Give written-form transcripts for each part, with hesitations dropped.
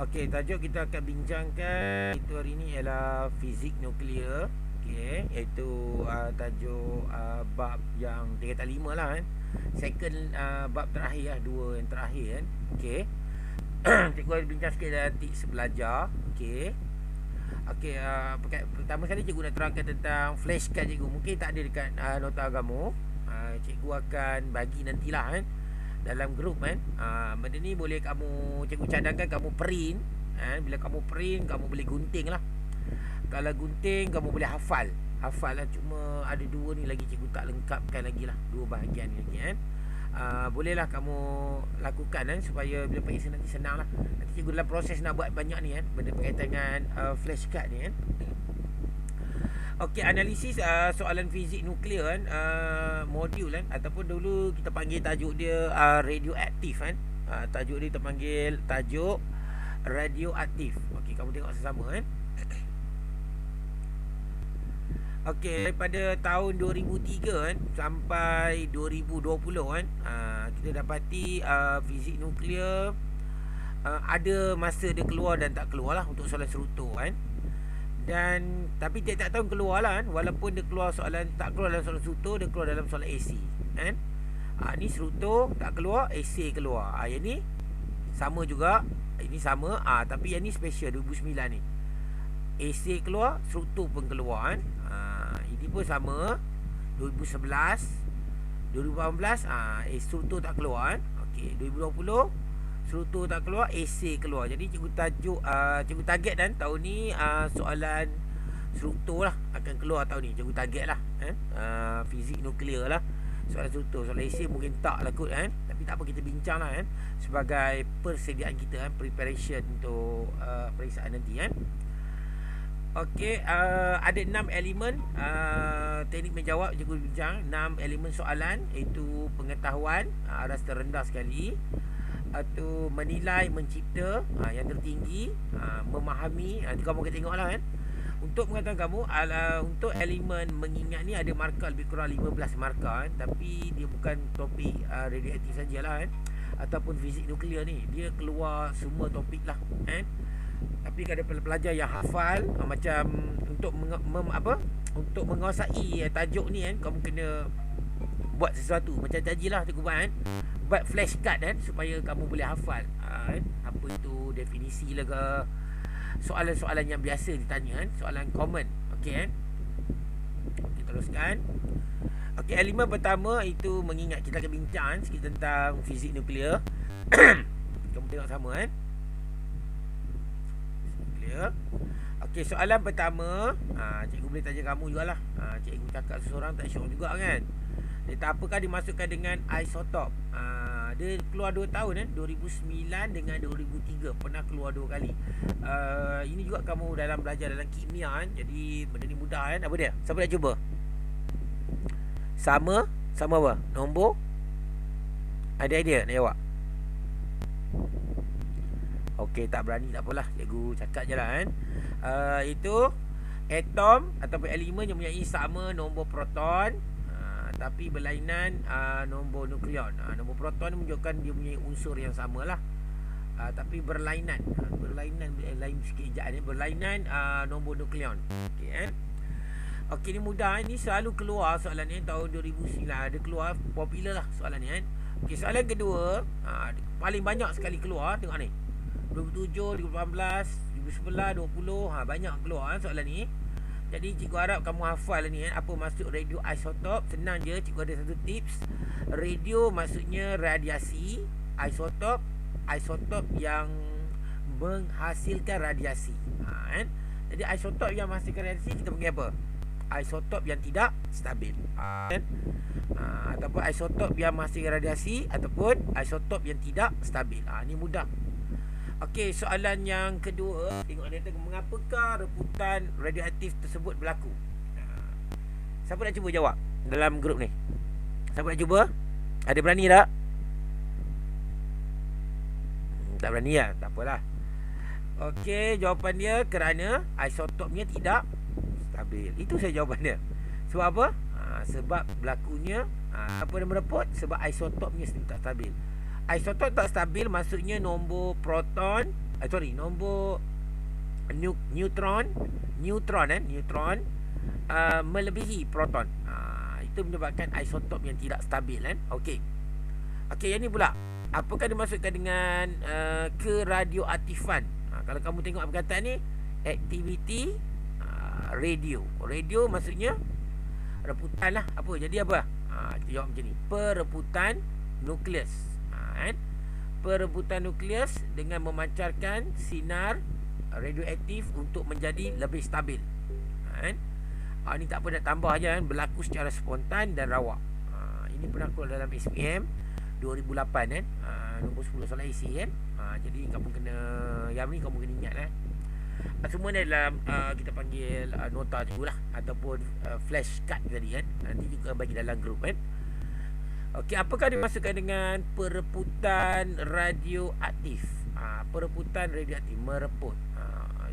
Okey, tajuk kita akan bincangkan itu hari ini ialah fizik nuklear. Okey, iaitu tajuk bab yang 3 tak 5 lah kan. Second bab terakhir lah, dua yang terakhir kan. Okey. Cikgu ada bincang sikit dalam tips belajar. Okey. Okey, pertama sekali cikgu nak terangkan tentang flashcard cikgu. Mungkin tak ada dekat nota agama. Cikgu akan bagi nantilah kan dalam grup kan. Benda ni boleh cikgu cadangkan kamu print. Bila kamu print, kamu boleh gunting lah. Kalau gunting, kamu boleh hafal lah. Cuma ada dua ni lagi cikgu tak lengkapkan lagi lah, dua bahagian ni lagi kan. Bolehlah kamu lakukan kan, supaya bila periksa nanti senang lah. Nanti cikgu dalam proses nak buat banyak ni kan, benda berkaitan dengan flashcard ni kan. Okey, analisis soalan fizik nuklear kan, modul kan, ataupun dulu kita panggil tajuk dia radioaktif kan. Tajuk dia kita panggil tajuk radioaktif. Okey, kamu tengok sama-sama kan. Okey, daripada tahun 2003 kan sampai 2020 kan, kita dapati fizik nuklear ada masa dia keluar dan tak keluar lah untuk soalan serutur kan. Dan tapi tiap-tiap tahun keluar lah kan. Walaupun dia keluar soalan, tak keluar dalam soalan serutur, dia keluar dalam soalan AC kan. Ni serutur tak keluar, AC keluar. Yang ni sama juga. Ini sama, tapi yang ni special 2009 ni. AC keluar, serutur pun keluar kan. Ini pun sama 2011, 2018 serutur tak keluar kan. Okey, 2020 serutur tak keluar, AC keluar. Jadi cikgu target dan tahun ni soalan serutur lah akan keluar tahun ni. Cikgu target lah fizik nuklear lah. Soalan serutur, soalan AC mungkin tak lah kot kan. Tapi tak apa, kita bincang lah kan, sebagai persediaan kita kan, preparation untuk periksaan nanti kan. Okey, ada 6 elemen teknik menjawab. Cikgu bincang 6 elemen soalan, iaitu pengetahuan aras terendah sekali, atau menilai, mencipta yang tertinggi, memahami, itu kamu akan tengok lah kan. Untuk pengetahuan kamu, untuk elemen mengingat ni ada markah lebih kurang 15 markah kan. Tapi dia bukan topik radioaktif sajalah kan, ataupun fizik nuklear ni, dia keluar semua topik lah kan. Tapi kalau pelajar yang hafal, macam untuk untuk menguasai tajuk ni kan, kamu kena buat sesuatu macam tadi lah cikgu buat kan, buat flashcard kan, supaya kamu boleh hafal kan? Apa itu definisi lah ke, soalan-soalan yang biasa ditanya kan, soalan common. Okey kan. Okey, teruskan. Okey, elemen pertama itu mengingat. Kita akan bincang sikit tentang fizik nuklear. Kamu tengok sama kan. Okey, soalan pertama, cikgu boleh tanya kamu jugalah. Cikgu cakap seseorang tak syok juga kan. Dia tak apakah dimasukkan dengan isotop. Dia keluar 2 tahun kan, 2009 dengan 2003, pernah keluar 2 kali. Ini juga kamu dalam belajar dalam kimia kan. Jadi benda ni mudah kan. Apa dia? Siapa nak cuba? Sama apa? Nombor? Ada idea nak jawab? Okey, tak berani tak apalah, cikgu cakap je lah kan. Itu atom ataupun elemen yang mempunyai sama nombor proton, tapi berlainan nombor nukleon. Nombor proton menunjukkan dia punya unsur yang sama lah, tapi berlainan. Lain sikit ejaan ni. Berlainan nombor nukleon. Okey kan. Okey, ni mudah. Ni selalu keluar soalan ni tahun 2009. Dia keluar popular lah soalan ni kan. Okey, soalan kedua, paling banyak sekali keluar. Tengok ni, 2007, 2018, 2011, 20, banyak keluar soalan ni. Jadi cikgu harap kamu hafal ni kan, apa maksud radioisotop. Senang je, cikgu ada satu tips. Radio maksudnya radiasi, isotop yang menghasilkan radiasi kan. Jadi isotop yang menghasilkan radiasi kita panggil apa? Isotop yang tidak stabil kan? Ataupun isotop yang menghasilkan radiasi, ataupun isotop yang tidak stabil. Ni mudah. Okey, soalan yang kedua, tengok dia, mengapakah rebutan radioaktif tersebut berlaku? Siapa nak cuba jawab dalam grup ni? Siapa nak cuba? Ada berani tak? Tak berani lah, tak apalah. Okey, jawapan dia kerana isotopnya tidak stabil. Itu saja jawapan dia. Sebab apa? Sebab berlakunya apa yang mereput? Sebab isotopnya tak stabil. Isotop tak stabil maksudnya nombor proton nombor neutron melebihi proton. Itu menyebabkan isotop yang tidak stabil kan. Okey, yang ni pula, apakah dimaksudkan dengan keradioaktifan? Kalau kamu tengok perkataan ni, aktiviti radio maksudnya reputan lah. Apa jadi apa? Kita jawab macam ni, perebutan nukleus. Kan? Perebutan nukleus dengan memancarkan sinar radioaktif untuk menjadi lebih stabil. Kan? Ni tak apa, nak tambah je kan, berlaku secara spontan dan rawak. Ini pernah keluar dalam SPM 2008 kan. Nombor 10 soalan isi kan. Jadi kamu kena, yang ni kamu kena ingat kan. Semua ni dalam kita panggil nota jugalah, ataupun flash card tadi kan. Nanti juga bagi dalam grup kan. Okey, apakah dimaksudkan dengan perebutan radioaktif? Perebutan radioaktif, mereput.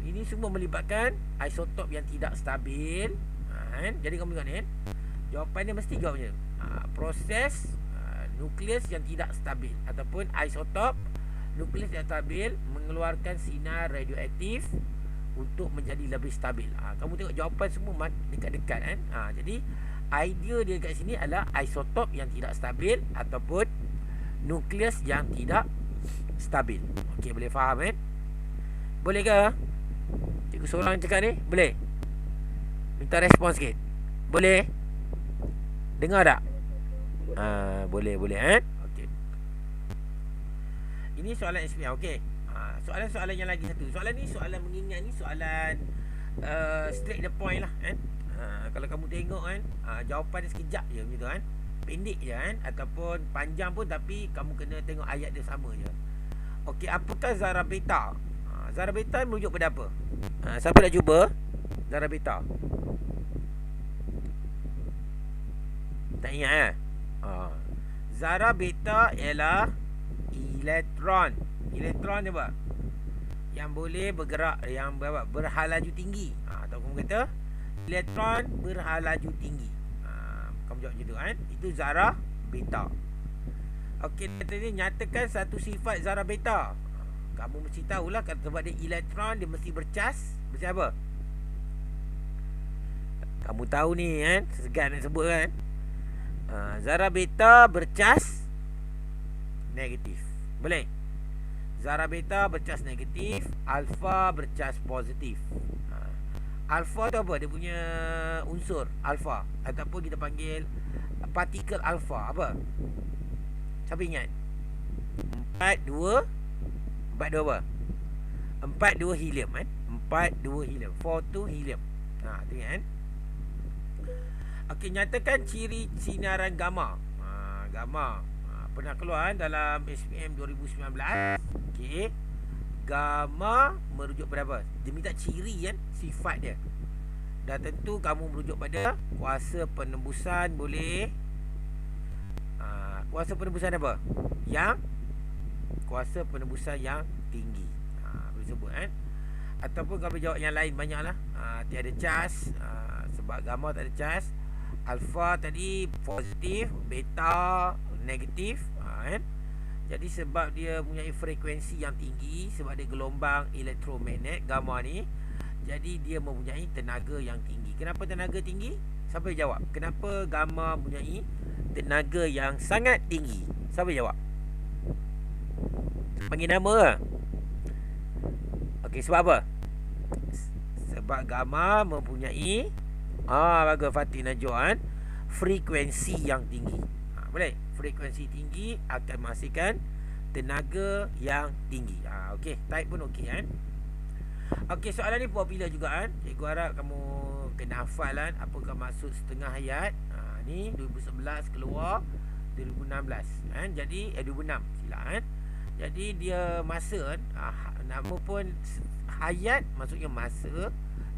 Ini semua melibatkan isotop yang tidak stabil. Kan? Jadi kamu ingat ni kan, jawapan dia mesti jawabnya proses nukleus yang tidak stabil, ataupun isotop nukleus yang stabil mengeluarkan sinar radioaktif untuk menjadi lebih stabil. Kamu tengok jawapan semua dekat-dekat kan. Jadi idea dia kat sini adalah isotop yang tidak stabil ataupun nukleus yang tidak stabil. Okey, boleh faham kan? Boleh ke? Cikgu seorang cakap ni, boleh? Minta respon sikit. Boleh? Dengar tak? Boleh kan? Okey. Ini soalan SPM. Okey. Soalan-soalan yang lagi satu. Soalan ni soalan mengingat ni, soalan straight the point lah kan. Kalau kamu tengok kan, jawapan dia sekejap je macam tu kan. Pendek je kan, ataupun panjang pun, tapi kamu kena tengok ayat dia sama je. Okey, apakah zarah beta? Zarah beta merujuk pada apa? Siapa nak cuba? Zarah beta. Tak ingat kan? Zarah beta ialah elektron. Elektron ni apa? Yang boleh bergerak, yang berhalaju tinggi. Atau kamu kata elektron berhalaju tinggi. Kamu jawab macam tu kan? Itu zarah beta. Okey, tadi nyatakan satu sifat zarah beta. Kamu mesti tahulah, sebab dia elektron, dia mesti bercas. Bercas apa? Kamu tahu ni kan? Segan nak sebut kan? Zarah beta bercas negatif. Boleh? Zarah beta bercas negatif, alfa bercas positif. Alfa tu apa? Dia punya unsur alfa, ataupun kita panggil partikel alfa. Apa? Siapa ingat? 42 apa? 42 helium kan? 42 helium, 42 helium. Tu kan? Okey, nyatakan ciri sinaran gamma. Gamma pernah keluar kan dalam SPM 2019. Okey, gamma merujuk pada apa? Dia minta ciri kan, sifat dia. Dan tentu kamu merujuk pada kuasa penembusan. Boleh. Kuasa penembusan apa? Yang kuasa penembusan yang tinggi. Boleh sebut kan? Ataupun kalau jawab yang lain banyaklah. Tiada cas, sebab gamma tak ada cas. Alfa tadi positif, beta negatif, kan? Jadi sebab dia mempunyai frekuensi yang tinggi, sebab dia gelombang elektromagnet gamma ni, jadi dia mempunyai tenaga yang tinggi. Kenapa tenaga tinggi? Siapa jawab? Kenapa gamma mempunyai tenaga yang sangat tinggi? Siapa jawab? Panggil nama ke? Okey, sebab apa? Sebab gamma mempunyai bagus Fatih Najwa kan, frekuensi yang tinggi. Boleh? Frekuensi tinggi akan menghasilkan tenaga yang tinggi. Okey, type pun okey kan. Okey, soalan ni popular juga kan. Cikgu harap kamu kena hafal kan, apakah maksud setengah hayat. Ni 2011 keluar 2016 kan. Jadi 2006 silap kan. Jadi dia masa kan, nama pun hayat, maksudnya masa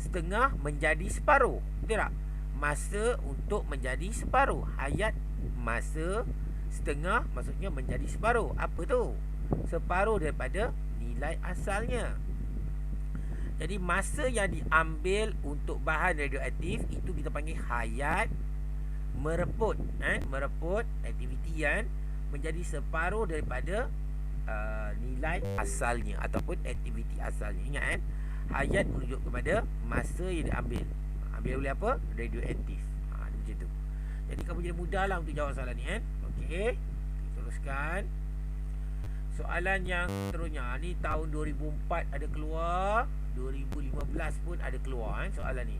setengah menjadi separuh. Betul tak? Masa untuk menjadi separuh. Hayat masa setengah maksudnya menjadi separuh. Apa tu? Separuh daripada nilai asalnya. Jadi masa yang diambil untuk bahan radioaktif itu kita panggil hayat mereput. Mereput aktiviti yang menjadi separuh daripada nilai asalnya ataupun aktiviti asalnya. Ingat kan, hayat merujuk kepada masa yang diambil. Ambil oleh apa? Radioaktif. Dia macam tu. Jadi kamu jadi mudah lah untuk jawab soalan ni kan. Okey, kita teruskan. Soalan yang seterusnya ni tahun 2004 ada keluar, 2015 pun ada keluar kan soalan ni.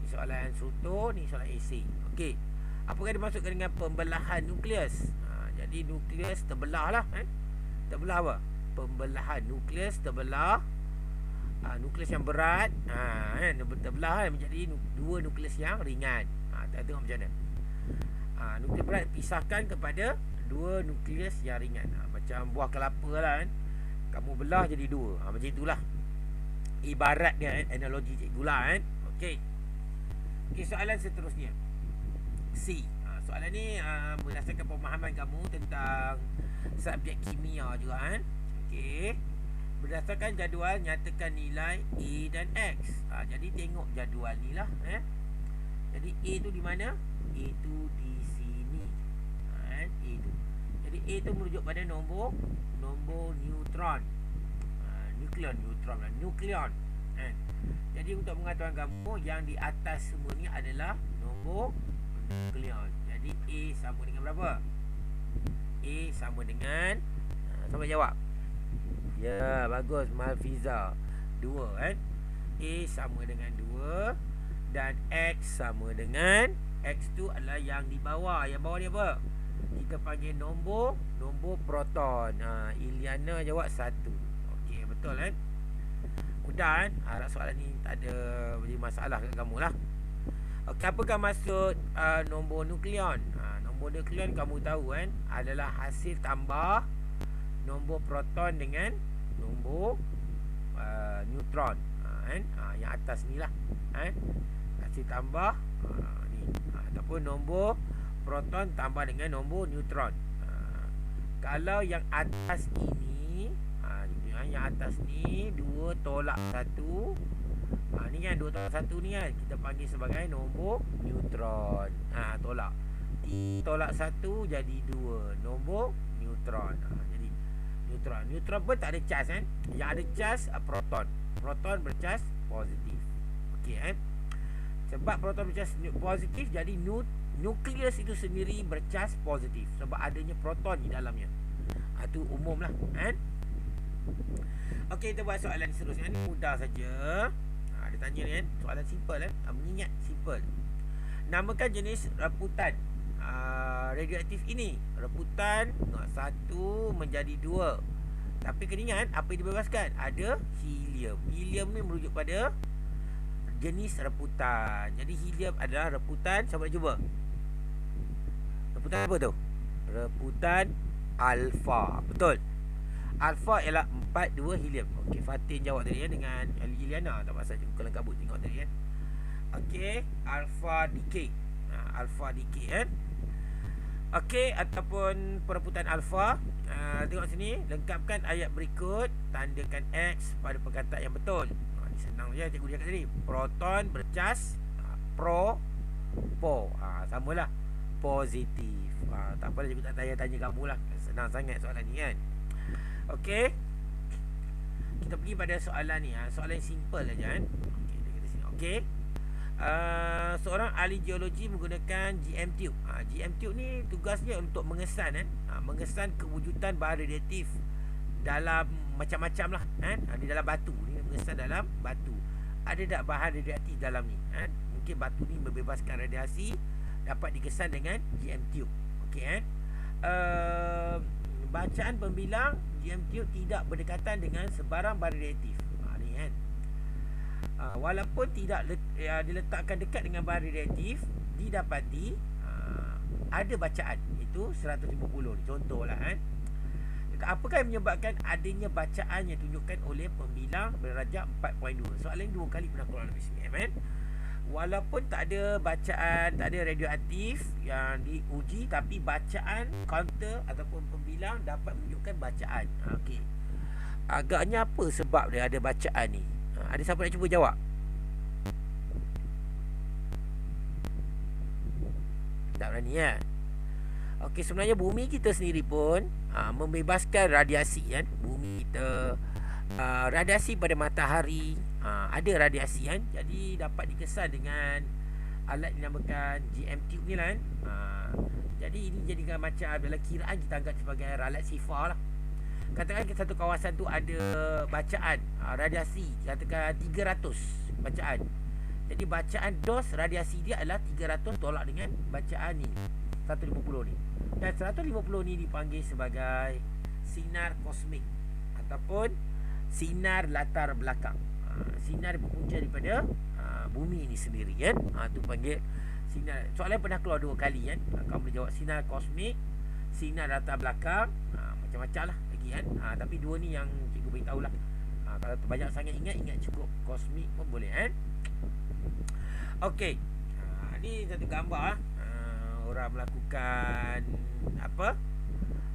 Ni soalan struktur, ni soalan esei. Okey. Apakah dimaksudkan dengan pembelahan nukleus? Jadi nukleus terbelah lah kan. Terbelah apa? Pembelahan nukleus terbelah. Nukleus yang berat kan, terbelah kan, menjadi dua nukleus yang ringan. Kita tengok macam mana. Nukleus berat pisahkan kepada dua nukleus yang ringan. Macam buah kelapa lah kan, kamu belah jadi dua. Macam itulah ibarat dia kan, analogi cikgu lah kan. Okey, soalan seterusnya C. Soalan ni berdasarkan pemahaman kamu tentang subjek kimia juga kan. Okey, berdasarkan jadual nyatakan nilai A dan X. Jadi tengok jadual ni lah Jadi A tu di mana? A tu di sini. A tu. Jadi A tu merujuk pada nombor neutron. Nukleon. Jadi untuk pengetahuan kamu, yang di atas semua ni adalah nombor nukleon. Jadi A sama dengan berapa? A sama dengan sama jawab. Ya, bagus Malfiza. 2 kan. A sama dengan 2 dan X sama dengan, X tu adalah yang di bawah. Yang bawah ni apa? Kita panggil nombor proton. Iliana jawab 1. Okey, betul kan? Mudah kan? Harap soalan ni tak ada jadi masalah kat kamu lah. Okey, apakah maksud nombor nukleon? Nombor nukleon kamu tahu kan, adalah hasil tambah nombor proton dengan nombor neutron kan? Yang atas ni lah kan? Hasil tambah ni ataupun nombor proton tambah dengan nombor neutron. Kalau yang atas ini yang atas ni 2 tolak 1, ni kan 2 tolak 1 ni kan kita panggil sebagai nombor neutron. Tolak 3 tolak 1 jadi 2 nombor neutron. Jadi neutron pun tak ada charge kan. Yang ada charge proton bercharge positif. Okey kan. Sebab proton bercharge positif, jadi nukleus itu sendiri bercharge positif sebab adanya proton di dalamnya. Itu umum lah kan. Okey, kita buat soalan seterusnya. Ini mudah saja. Dia tanya ni kan, soalan simple kan, mengingat simple. Namakan jenis reputan radioaktif ini. Reputan 1 menjadi 2. Tapi kena ingat apa yang dibebaskan? Ada helium. Helium ni merujuk pada jenis reputan. Jadi helium adalah reputan. Siapa nak cuba? Reputan apa tu? Reputan alfa. Betul. Alfa ialah 4, 2 helium. Okey, Fatin jawab tadi dengan Liliana. Tak pasal muka lengkap kabut tengok tadi kan. Okey, alfa decay. Alfa decay kan. Okey, ataupun perebutan alfa. Tengok sini, lengkapkan ayat berikut, tandakan X pada perkataan yang betul. Ni senang je cikgu dia kat sini. Proton bercas samalah positif. Tak apalah cikgu tak tanya kamu lah. Senang sangat soalan ni kan. Okey, kita pergi pada soalan ni. Soalan yang simple aja kan. Okey, dekat sini. Okey. Seorang ahli geologi menggunakan GM tube. GM tube ni tugasnya untuk mengesan kan. Mengesan kewujudan bahan radioaktif dalam macam-macam lah kan. Di dalam batu ni, mengesan dalam batu. Ada tak bahan radioaktif dalam ni kan? Mungkin batu ni membebaskan radiasi, dapat dikesan dengan GM tube. Okey kan. Bacaan pembilang GM tube tidak berdekatan dengan sebarang bahan radioaktif. Ni kan. Walaupun tidak diletakkan dekat dengan bahan radioaktif, didapati ada bacaan itu 150 ni, contohlah kan. Apakah yang menyebabkan adanya bacaan yang ditunjukkan oleh pembilang berdarjah 4.2? Soalan ini 2 kali pernah keluar dalam SPM kan. Walaupun tak ada bacaan, tak ada radioaktif yang diuji, tapi bacaan counter ataupun pembilang dapat menunjukkan bacaan. Okey, agaknya apa sebab dia ada bacaan ni? Ada siapa nak cuba jawab? Tak berani kan? Okey, sebenarnya bumi kita sendiri pun membebaskan radiasi kan. Bumi kita radiasi pada matahari, ada radiasi kan. Jadi dapat dikesan dengan alat dinamakan GM tube ni lah kan. Jadi ini jadikan macam dalam kiraan kita anggap sebagai alat sifar lah. Katakan satu kawasan tu ada bacaan radiasi, katakan 300 bacaan. Jadi bacaan dos radiasi dia adalah 300 tolak dengan bacaan ni 150 ni. Dan 150 ni dipanggil sebagai sinar kosmik ataupun sinar latar belakang. Sinar berpunca daripada bumi ni sendiri kan. Tu panggil sinar. Soalan pernah keluar 2 kali kan. Kamu boleh jawab sinar kosmik, sinar latar belakang, macam-macam lah lagi kan. Tapi 2 ni yang cikgu beritahu lah. Kalau banyak sangat ingat cukup kosmik pun boleh kan. Okey. Ni satu gambar orang melakukan apa?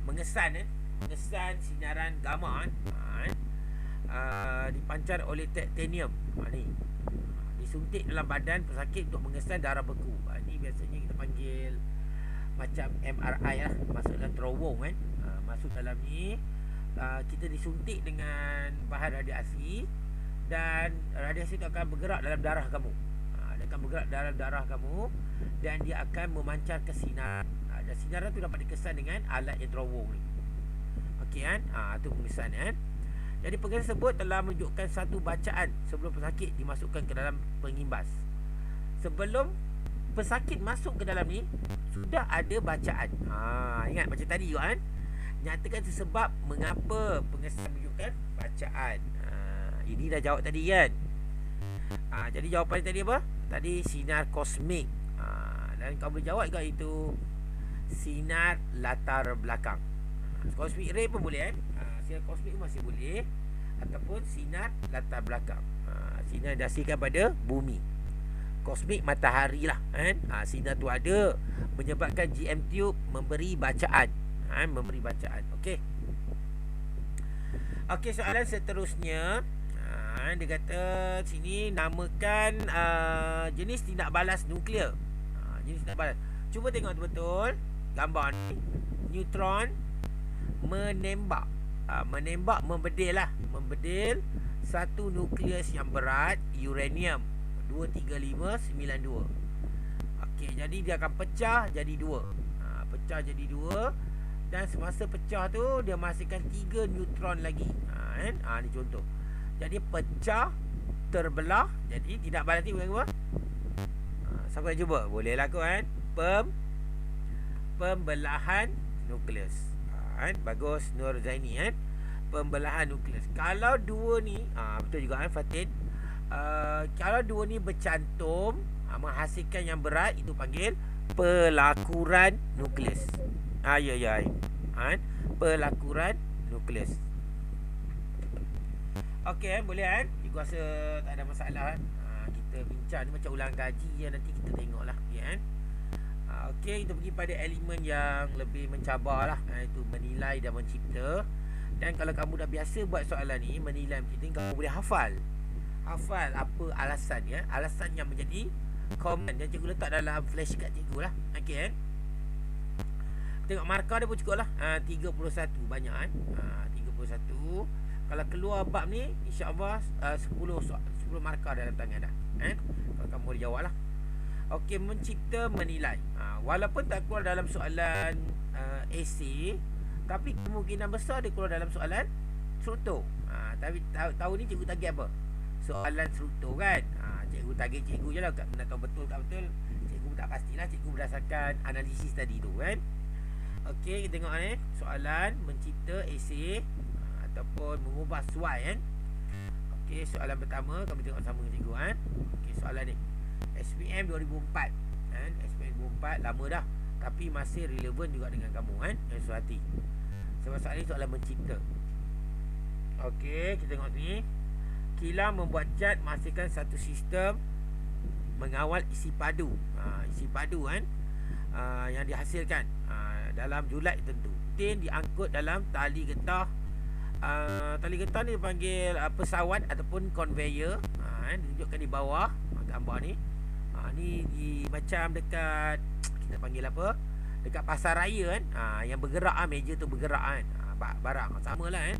Mengesan mengesan sinaran gamma dipancar oleh titanium. Ni disuntik dalam badan pesakit untuk mengesan darah beku. Ni biasanya kita panggil macam MRI lah, masuk dalam terowong kan. Masuk dalam ni kita disuntik dengan bahan radiasi dan radiasi itu akan bergerak dalam darah kamu. Dia akan bergerak dalam darah kamu dan dia akan memancarkan sinar. Dan sinaran tu dapat dikesan dengan alat yang terowong ni. Okey kan? Tu pengesan kan. Jadi pengesan tersebut telah menunjukkan satu bacaan sebelum pesakit dimasukkan ke dalam pengimbas. Sebelum pesakit masuk ke dalam ni sudah ada bacaan. Ingat macam tadi juga kan? Nyatakan sebab mengapa pengesan menunjukkan bacaan. Ini dah jawab tadi kan. Jadi jawapan tadi apa? Tadi sinar kosmik. Dan kamu boleh jawab juga itu sinar latar belakang. Cosmic ray pun boleh kan. Sinar kosmik masih boleh. Ataupun sinar latar belakang. Sinar didasarkan pada bumi. Kosmik matahari lah kan. Sinar tu ada menyebabkan GM tube memberi bacaan. Memberi bacaan. Okey. Okey, soalan seterusnya. Dia kata sini namakan jenis tindak balas nuklear. Jenis tindak balas. Cuba tengok betul-betul gambar ni. Neutron menembak. Menembak, membedil lah. Membedil satu nukleus yang berat, uranium 23592. Okey, jadi dia akan pecah jadi 2. Pecah jadi 2. Dan semasa pecah tu dia menghasilkan 3 neutron lagi. Ni contoh. Jadi pecah, terbelah. Jadi tidak balas ni bukan apa? Siapa nak cuba? Boleh lah kan? Pembelahan nukleus. Bagus Nur Zaini kan? Pembelahan nukleus. Kalau 2 ni betul juga kan Fatin? Kalau 2 ni bercantum menghasilkan yang berat, itu panggil pelakuran nukleus. Ya. Pelakuran nukleus. Okey boleh kan? Cikgu rasa tak ada masalah kan? Kita bincang ni macam ulang kaji je, nanti kita tengok lah kan? Okey, kita pergi pada elemen yang lebih mencabar lah, iaitu menilai dan mencipta. Dan kalau kamu dah biasa buat soalan ni, menilai dan mencipta, kamu boleh hafal apa alasan ya, alasan yang menjadi komen yang cikgu letak dalam flashcard cikgu lah. Okey kan? Tengok markah dia pun cukup lah. 31 banyak kan? 31. Kalau keluar bab ni, insya-Allah 10 markah dalam tangan dah. Kalau kamu boleh jawab lah. Okey, mencipta, menilai. Walaupun tak keluar dalam soalan esei, tapi kemungkinan besar dia keluar dalam soalan struktur. Tapi tahu ni cikgu target apa? Soalan struktur kan. Cikgu target cikgu je lah. Nak tahu betul tak betul, cikgu tak pastilah. Cikgu berdasarkan analisis tadi tu kan. Okey, kita tengok ni soalan mencipta esei ataupun mengubah suai kan. Okey, soalan pertama kami tengok sama dengan cikgu kan. Okey, soalan ni SPM 2004 kan. SPM 2004 lama dah, tapi masih relevan juga dengan kamu kan. Hati. Sebab soalan ni soalan mencipta. Okey, kita tengok ni. Kilang membuat cat menghasilkan satu sistem mengawal isi padu. Isi padu kan, yang dihasilkan dalam julai tentu. Tin diangkut dalam tali getah. Tali getah ni dipanggil pesawat ataupun conveyor. Ditunjukkan di bawah gambar ni. Ni di macam dekat, kita panggil apa, dekat pasar raya kan, yang bergerak meja tu bergerak kan, barang sama lah kan.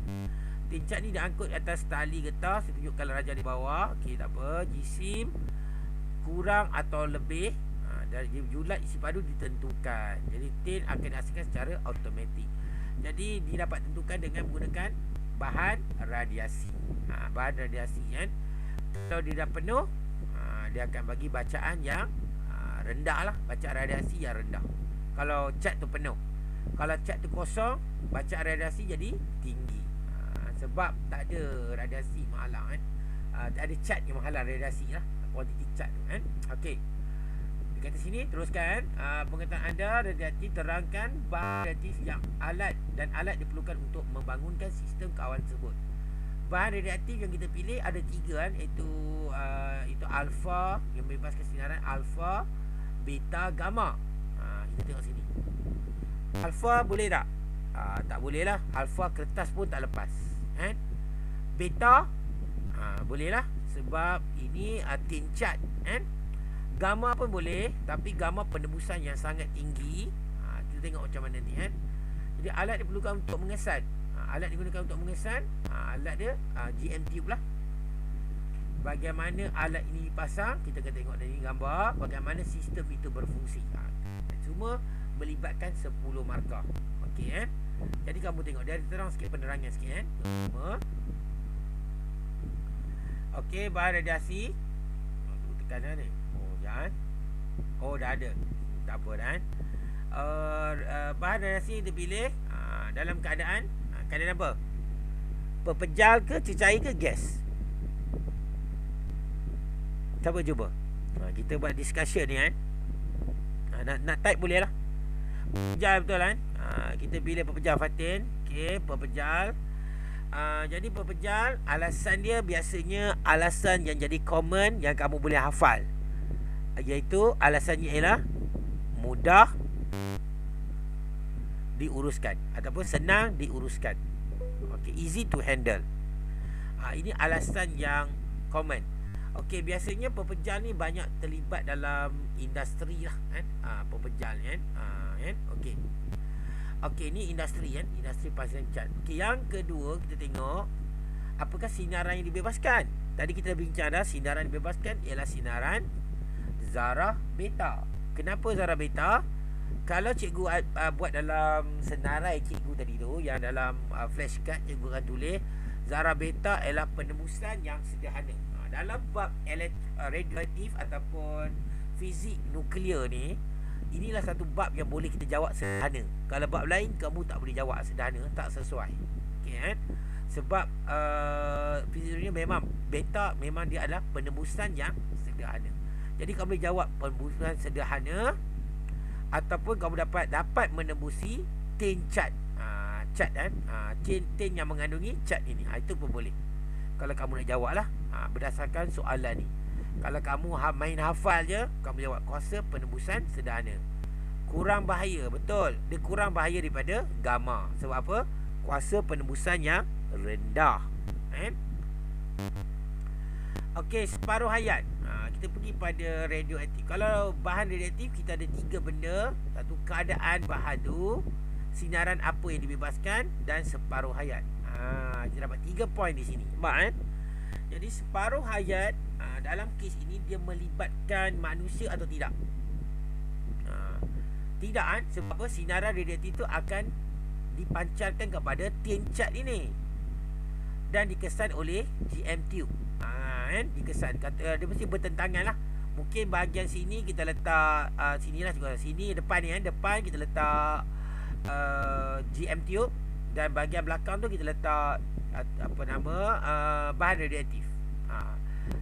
Tin cat ni diangkut atas tali getah. Saya tunjukkan raja di bawah. Okey, tak apa. Jisim kurang atau lebih dari julat isi padu ditentukan. Jadi tin akan dihasilkan secara automatik. Jadi dia dapat tentukan dengan menggunakan bahan radiasi. Bahan radiasi kan. Kalau dia dah penuh, dia akan bagi bacaan yang rendah lah. Bacaan radiasi yang rendah kalau cat tu penuh. Kalau cat tu kosong, bacaan radiasi jadi tinggi. Sebab tak ada radiasi menghalang kan. Tak ada cat yang menghalang radiasi lah, kuantiti cat tu kan. Okey, di kata sini teruskan, pengetahuan anda radiatif, terangkan bahan radiatif yang alat diperlukan untuk membangunkan sistem kawalan tersebut. Bahan radiatif yang kita pilih ada 3 kan, iaitu alfa yang membebaskan sinaran alfa, beta, gamma. Kita tengok sini. Alfa boleh tak? Tak boleh lah. Alfa kertas pun tak lepas kan. Beta boleh lah, sebab ini tin cat kan. Gamma pun boleh, tapi gamma penembusan yang sangat tinggi. Kita tengok macam mana ni kan. Jadi alat diperlukan untuk mengesan. Alat digunakan untuk mengesan, alat dia GM tube lah. Bagaimana alat ini dipasang, kita akan tengok dari gambar. Bagaimana sistem itu berfungsi. Semua melibatkan 10 markah. Okey kan. Jadi kamu tengok dia ada terang sikit, penerangan sikit kan. Okey, bahan radiasi. Tekanan ni. Jangan. Dah ada. Tak apa kan. Bahan radiasi yang terpilih dalam keadaan apa? Pepejal ke, cecair ke, gas? Cuba kita buat discussion ni kan. Nak type boleh lah. Pepejal betul kan. Kita pilih pepejal Fatin. Okey, pepejal. Jadi pepejal, alasan dia biasanya alasan yang jadi common yang kamu boleh hafal, iaitu alasannya ialah mudah diuruskan ataupun senang diuruskan. Okey, easy to handle. Ini alasan yang common. Okey, biasanya pepejal ni banyak terlibat dalam industri lah kan. Pepejal kan. Okey. Okey, ni industri kan, industri pasang cat. Okey, yang kedua kita tengok apakah sinaran yang dibebaskan. Tadi kita bincang dah, sinaran yang dibebaskan ialah sinaran zarah beta. Kenapa zarah beta? Kalau cikgu buat dalam senarai cikgu tadi tu, yang dalam flashcard cikgu akan tulis zarah beta ialah penembusan yang sederhana. Dalam bab radioaktif ataupun fizik nuklear ni, inilah satu bab yang boleh kita jawab sederhana. Kalau bab lain kamu tak boleh jawab sederhana, tak sesuai. Okey kan? Sebab fizik ni memang beta, memang dia adalah penembusan yang sederhana. Jadi kamu boleh jawab penembusan sederhana, ataupun kamu dapat menembusi tin cat. Cat kan, tin yang mengandungi cat ini. Itu pun boleh. Kalau kamu nak jawab lah, berdasarkan soalan ni. Kalau kamu main hafal je, kamu jawab kuasa penembusan sederhana. Kurang bahaya, betul. Dia kurang bahaya daripada gamma. Sebab apa? Kuasa penembusan yang rendah. Okey, separuh hayat. Kita pergi pada radioaktif. Kalau bahan radioaktif, kita ada 3 benda. Satu, keadaan bahan tu, sinaran apa yang dibebaskan, dan separuh hayat. Kita dapat 3 poin di sini. Nampak kan? Jadi separuh hayat, dalam kes ini dia melibatkan manusia atau tidak? Tidak kan? Sebab apa? Sinaran radioaktif itu akan dipancarkan kepada tin cat ini dan dikesan oleh GM tube. Kan? Dikesan. Dia mesti bertentangan lah. Mungkin bahagian sini kita letak sinilah juga. Sini depan ni kan. Depan kita letak GM tube, dan bahagian belakang tu kita letak bahan radioaktif.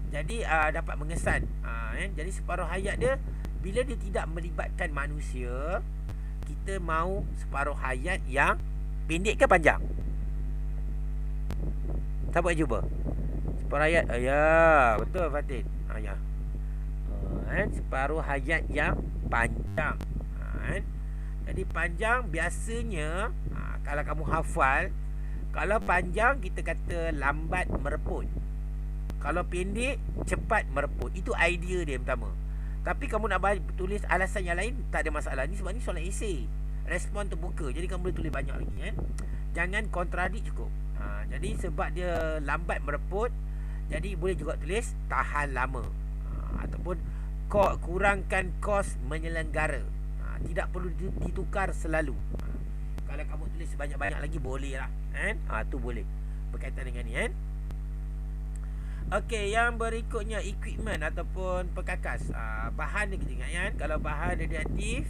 Jadi dapat mengesan. Jadi separuh hayat dia, bila dia tidak melibatkan manusia, kita mahu separuh hayat yang pendek ke panjang? Siapa nak cuba? Separuh hayat. Ya, betul Fatin. Ya. Separuh hayat yang panjang. Jadi panjang biasanya, kalau kamu hafal, kalau panjang kita kata lambat mereput. Kalau pendek cepat mereput. Itu idea dia pertama. Tapi kamu nak tulis alasan yang lain, tak ada masalah. Ni sebab ni soalan esei, respon terbuka. Jadi kamu boleh tulis banyak lagi kan. Jangan kontradik cukup. Jadi sebab dia lambat mereput, jadi boleh juga tulis tahan lama. Ataupun kurangkan kos menyelenggara. Tidak perlu ditukar selalu. Kalau kamu tulis banyak-banyak lagi boleh lah kan. Tu boleh berkaitan dengan ni kan. Okey, yang berikutnya equipment ataupun perkakas. Bahan dia kita ingat kan. Kalau bahan radioaktif,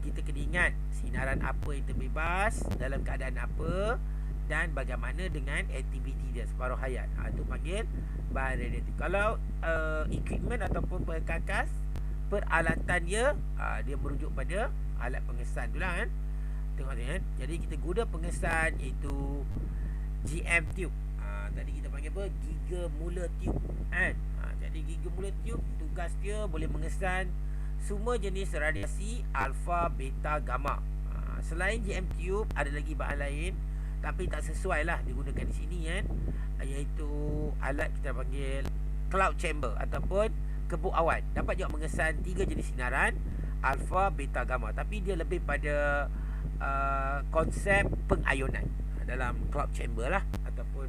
kita kena ingat sinaran apa yang terbebas, dalam keadaan apa, dan bagaimana dengan aktiviti dia separuh hayat. Itu panggil bahan radioaktif. Kalau equipment ataupun perkakas, peralatan dia, dia merujuk pada alat pengesan tu lah kan. Tengok ni kan. Jadi kita guna pengesan iaitu GM tube. Tadi kita panggil apa? Giga mula tube kan. Jadi giga mula tube tugas dia boleh mengesan semua jenis radiasi alfa, beta, gamma. Selain GM tube ada lagi bahan lain tapi tak sesuai lah digunakan di sini kan. Iaitu alat kita panggil cloud chamber ataupun kebuk awan. Dapat juga mengesan 3 jenis sinaran alfa, beta, gamma. Tapi dia lebih pada konsep pengayunan dalam cloud chamber lah ataupun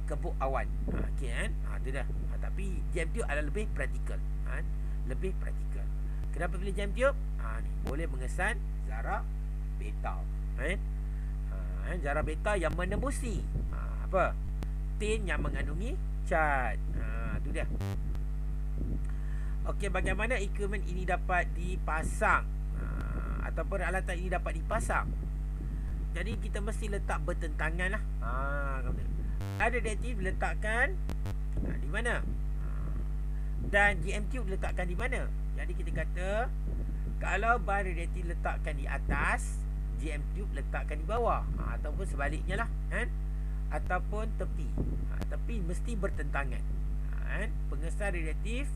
kebuk awan. Okey kan. Itu dah. Tapi jam tube adalah lebih praktikal. Lebih praktikal. Kenapa pilih jam tube? Ni boleh mengesan zarah beta. Zarah beta yang menembusi apa? Tin yang mengandungi cat. Tu dia. Okey, bagaimana equipment ini dapat dipasang? Ataupun peralatan ini dapat dipasang? Jadi kita mesti letak bertentangan lah. Ada radioaktif diletakkan di mana? Dan GM tube diletakkan di mana? Jadi kita kata kalau bahan radioaktif letakkan di atas, GM tube letakkan di bawah. Ataupun sebaliknya lah kan? Ataupun tepi. Tepi mesti bertentangan. Pengesan radioaktif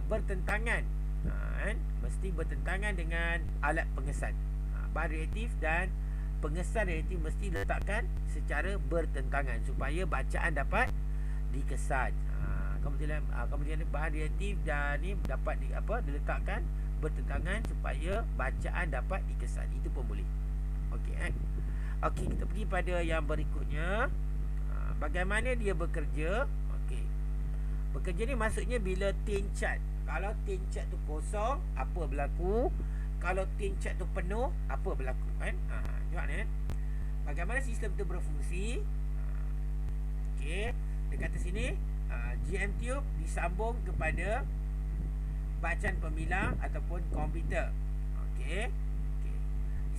bertentangan. Mesti bertentangan dengan alat pengesan. Bahan radioaktif dan pengesan radioaktif mesti letakkan secara bertentangan supaya bacaan dapat dikesan. Kemudian bahan radioaktif dan ni dapat diletakkan bertentangan supaya bacaan dapat dikesan. Itu pun boleh. Okey Okey, kita pergi pada yang berikutnya. Bagaimana dia bekerja? Okey. Bekerja ni maksudnya bila tin cat. Kalau tin cat tu kosong, apa berlaku? Kalau tin cat tu penuh, apa berlaku kan? Tengok ni kan. Bagaimana sistem tu berfungsi? Okey, dia kata sini GM tube disambung kepada bacaan pemilang ataupun komputer. Okey.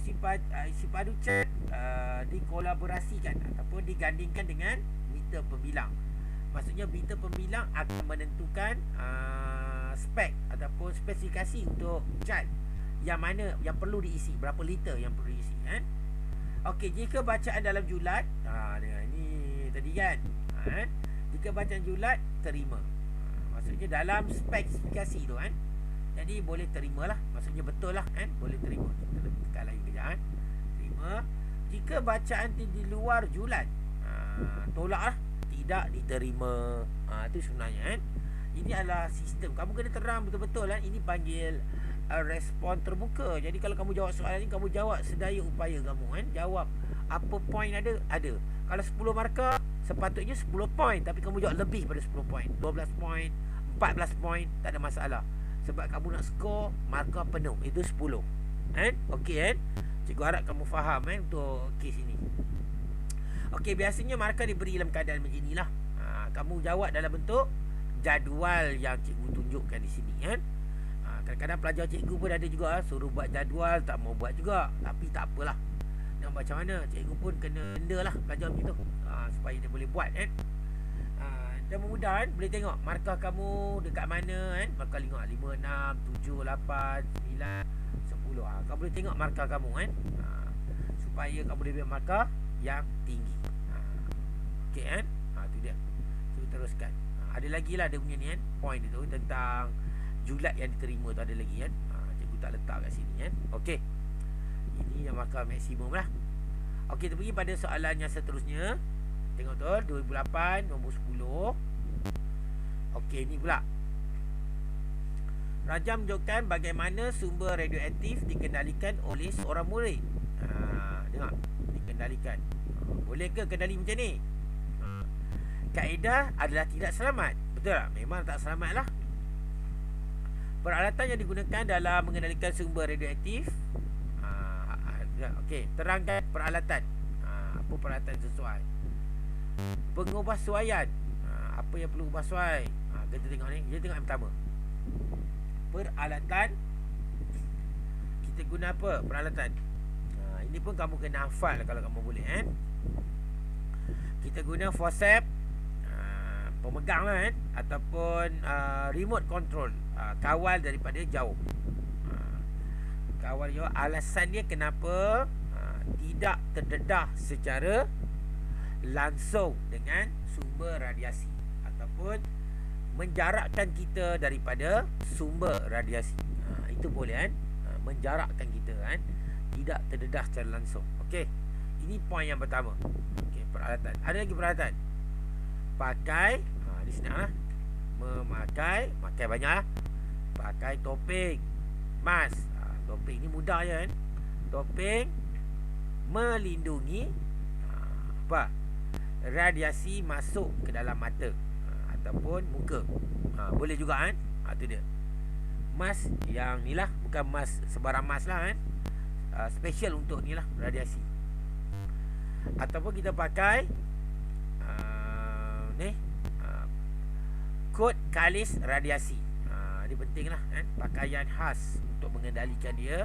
Isi padu cat dikolaborasikan ataupun digandingkan dengan meter pemilang. Maksudnya meter pemilang akan menentukan spek ataupun spesifikasi untuk cat yang mana yang perlu diisi, berapa liter yang perlu diisi kan. Okey, jika bacaan dalam julat, ni tadi kan, jika bacaan julat terima, maksudnya dalam spesifikasi tu kan. Jadi boleh terimalah, maksudnya betul lah kan, boleh terima. Kita tekan lagi kejap kan. Terima. Jika bacaan di luar julat, tolaklah, tidak diterima. Itu sebenarnya kan. Ini adalah sistem. Kamu kena terang betul-betul kan. Ini panggil respon terbuka. Jadi kalau kamu jawab soalan ni, kamu jawab sedaya upaya kamu kan. Jawab apa poin ada. Kalau 10 markah, sepatutnya 10 poin. Tapi kamu jawab lebih pada 10 poin, 12 poin, 14 poin, tak ada masalah. Sebab kamu nak skor markah penuh. Itu 10 kan. Okey kan. Cikgu harap kamu faham kan untuk kes ini. Okey, biasanya markah diberi dalam keadaan beginilah. Kamu jawab dalam bentuk jadual yang cikgu tunjukkan di sini kan. Kadang-kadang pelajar cikgu pun ada juga suruh buat jadual, tak mau buat juga. Tapi tak apalah, nak macam mana, cikgu pun kena denda lah pelajar macam tu, supaya dia boleh buat kan. Dan mudah kan, boleh tengok markah kamu dekat mana kan. Markah 5, 6, 7, 8, 9, 10. Kamu boleh tengok markah kamu kan, supaya kamu boleh ambil markah yang tinggi. Okey kan. Tu dia. So teruskan. Ada lagi lah dia punya ni kan, point dia tu tentang julat yang diterima tu ada lagi kan. Cikgu tak letak kat sini kan. Okey, ini yang markah maksimum lah. Okey, kita pergi pada soalan yang seterusnya. Tengok tu 2008 nombor 10. Okey, ni pula Rajah menunjukkan bagaimana sumber radioaktif dikendalikan oleh seorang murid. Dengar, dikendalikan. Boleh ke kendali macam ni? Kaedah adalah tidak selamat. Betul tak? Memang tak selamat lah. Peralatan yang digunakan dalam mengendalikan sumber radioaktif. Okey, terangkan peralatan. Apa peralatan sesuai? Pengubahsuaian. Apa yang perlu ubah suai? Kita tengok ni. Kita tengok yang pertama. Peralatan. Kita guna apa peralatan? Ini pun kamu kena hafal kalau kamu boleh, Kita guna forceps, pemegang lah, ataupun remote control, kawal daripada jauh. Kawal jauh. Alasan dia kenapa tidak terdedah secara langsung dengan sumber radiasi, ataupun menjarakkan kita daripada sumber radiasi. Itu boleh, menjarakkan kita, tidak terdedah secara langsung. Okey, ini poin yang pertama. Okey, peralatan. Ada lagi peralatan. Pakai, di sini memakai, pakai banyak lah. Pakai topeng, mask. Topeng ni mudah je, Topeng melindungi radiasi masuk ke dalam mata ataupun muka. Boleh juga, tu dia. Mask yang ni lah, bukan mask sebarang mask lah, special untuk ni lah, radiasi. Ataupun kita pakai kod kalis radiasi. Ini penting lah, pakaian khas untuk mengendalikan dia.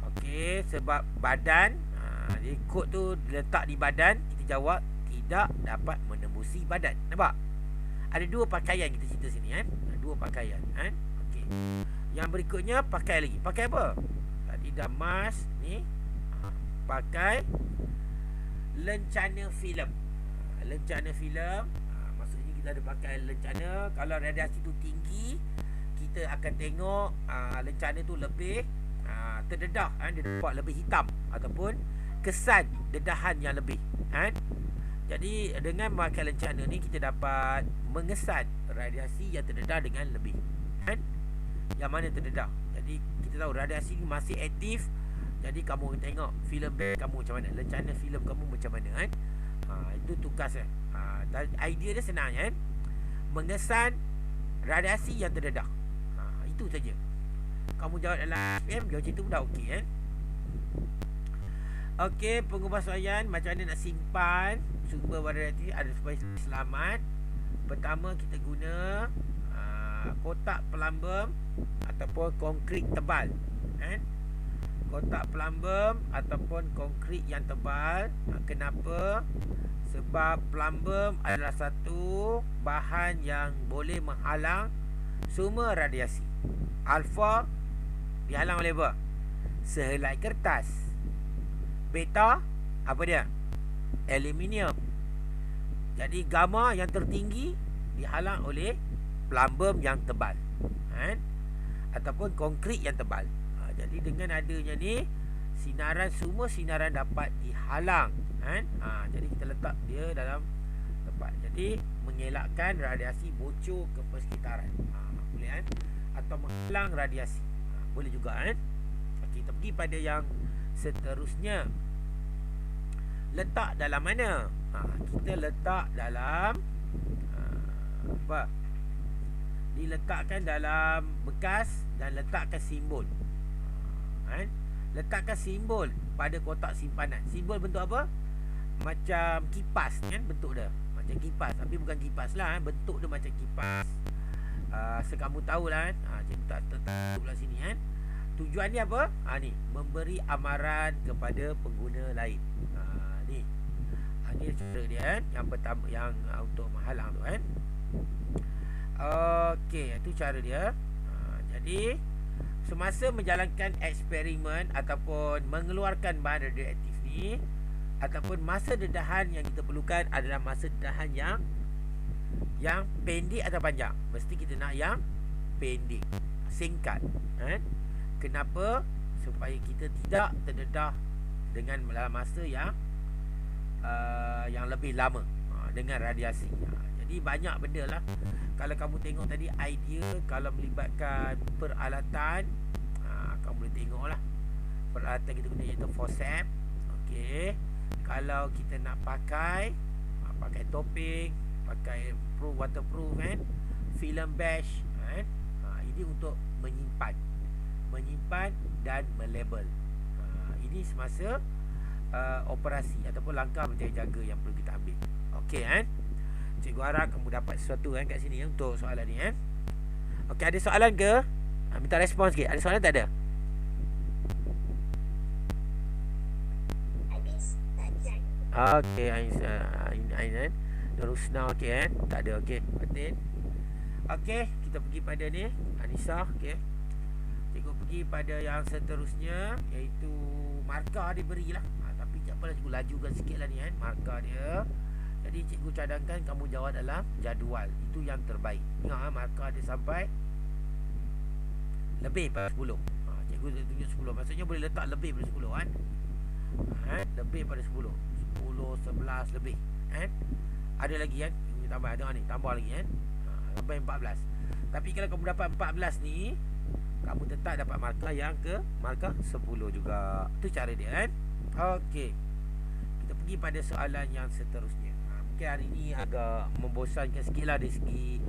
Okey, sebab badan, jadi kod tu letak di badan, kita jawab tidak dapat menembusi badan. Nampak? Ada dua pakaian kita cerita sini, dua pakaian, Okey. Yang berikutnya pakai lagi. Pakai apa? Tadi dah mask ni, pakai lencana filem. Lencana filem, maksudnya kita ada pakai lencana. Kalau radiasi tu tinggi, kita akan tengok lencana tu lebih terdedah, dia dapat lebih hitam ataupun kesan dedahan yang lebih, Jadi dengan memakai lencana ni, kita dapat mengesan radiasi yang terdedah dengan lebih, Yang mana terdedah. Jadi kita tahu radiasi ni masih aktif. Jadi kamu tengok filem kamu macam mana, lencana filem kamu macam mana, itu tugas, idea dia senang, mengesan radiasi yang terdedah. Itu saja. Kamu jawab dalam FM, jawab macam tu dah okey, Okey, pengubahsuaian, macam mana nak simpan sumber radioaktif ada supaya selamat. Pertama, kita guna kotak pelambam ataupun konkrit tebal, kotak pelambam ataupun konkrit yang tebal. Kenapa? Sebab pelambam adalah satu bahan yang boleh menghalang sumber radiasi. Alfa dihalang oleh apa? Sehelai kertas. Beta, apa dia? Aluminium. Jadi gamma yang tertinggi dihalang oleh pelambam yang tebal, ataupun konkrit yang tebal. Jadi dengan adanya ni, semua sinaran dapat dihalang, jadi kita letak dia dalam tempat. Jadi mengelakkan radiasi bocor ke persekitaran, boleh, atau menghalang radiasi, boleh juga, Kita pergi pada yang seterusnya. Letak dalam mana? Kita letak dalam apa? Diletakkan dalam bekas dan letakkan simbol. Letakkan simbol pada kotak simpanan. Simbol bentuk apa? Macam kipas, bentuk dia. Macam kipas, tapi bukan kipas lah, bentuk dia macam kipas. Kamu tahulah, kita letak sini, Tujuan dia apa? Ni, memberi amaran kepada pengguna lain. Ni cara dia, yang pertama, yang untuk menghalang tu, Okey, itu cara dia. Jadi semasa menjalankan eksperimen ataupun mengeluarkan bahan radioaktif ni, ataupun masa dedahan yang kita perlukan adalah masa dedahan yang pendek atau panjang. Mesti kita nak yang pendek, singkat, Kenapa? Supaya kita tidak terdedah dengan masa yang lebih lama, dengan radiasi. Jadi Jadi banyak benda lah. Kalau kamu tengok tadi idea, kalau melibatkan peralatan, kamu boleh tengok lah. Peralatan kita guna iaitu forceps. Okey. Kalau kita nak pakai, pakai topeng, pakai waterproof kan, film bash kan. Ini untuk menyimpan dan melabel. Ini semasa operasi ataupun langkah berjaga-jaga yang perlu kita ambil. Okey kan. Cikgu harap kamu dapat sesuatu kan kat sini untuk soalan ni kan. Okey, ada soalan ke? Minta respon sikit. Ada soalan tak ada? Okey, Ainan. Darusna okey kan? Tak ada okey. Fatin. Okey, kita pergi pada ni. Anissa okey. Cikgu pergi pada yang seterusnya, iaitu markah dia berilah. Tapi tak apalah, cikgu lajukan sikitlah ni kan markah dia. Jadi cikgu cadangkan kamu jawab dalam jadual. Itu yang terbaik. Ingat markah dia sampai lebih pada 10. Cikgu tunjuk 10. Maksudnya boleh letak lebih pada 10 kan. Lebih pada 10. 10, 11 lebih kan. Ada lagi kan. Ini tambah ada ni, tambah lagi kan. Sampai 14. Tapi kalau kamu dapat 14 ni, kamu tetap dapat markah yang ke markah 10 juga. Itu cara dia kan. Okey. Kita pergi pada soalan yang seterusnya. Mungkin hari ni agak membosankan sikit lah dari segi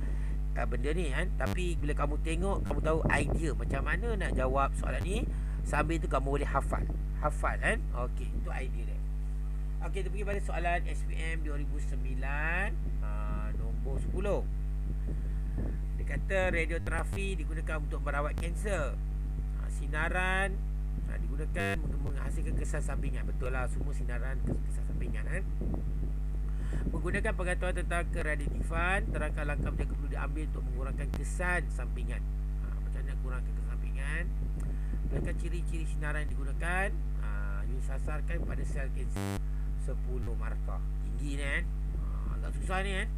benda ni kan. Tapi bila kamu tengok, kamu tahu idea macam mana nak jawab soalan ni. Sambil tu kamu boleh hafal kan. Okey, itu idea dia. Okey, kita pergi pada soalan SPM 2009, nombor 10. Dia kata radioterapi digunakan untuk merawat kanser. Sinaran digunakan menghasilkan kesan sampingan. Betul lah, semua sinaran kesan sampingan kan. Menggunakan pengetahuan tentang keradiatifan, terangkan langkah yang perlu diambil untuk mengurangkan kesan sampingan. Macam mana kurangkan kesan sampingan? Berikan ciri-ciri sinaran yang digunakan. Disasarkan pada sel kanser. 10 markah. Tinggi ni kan. Agak susah ni kan.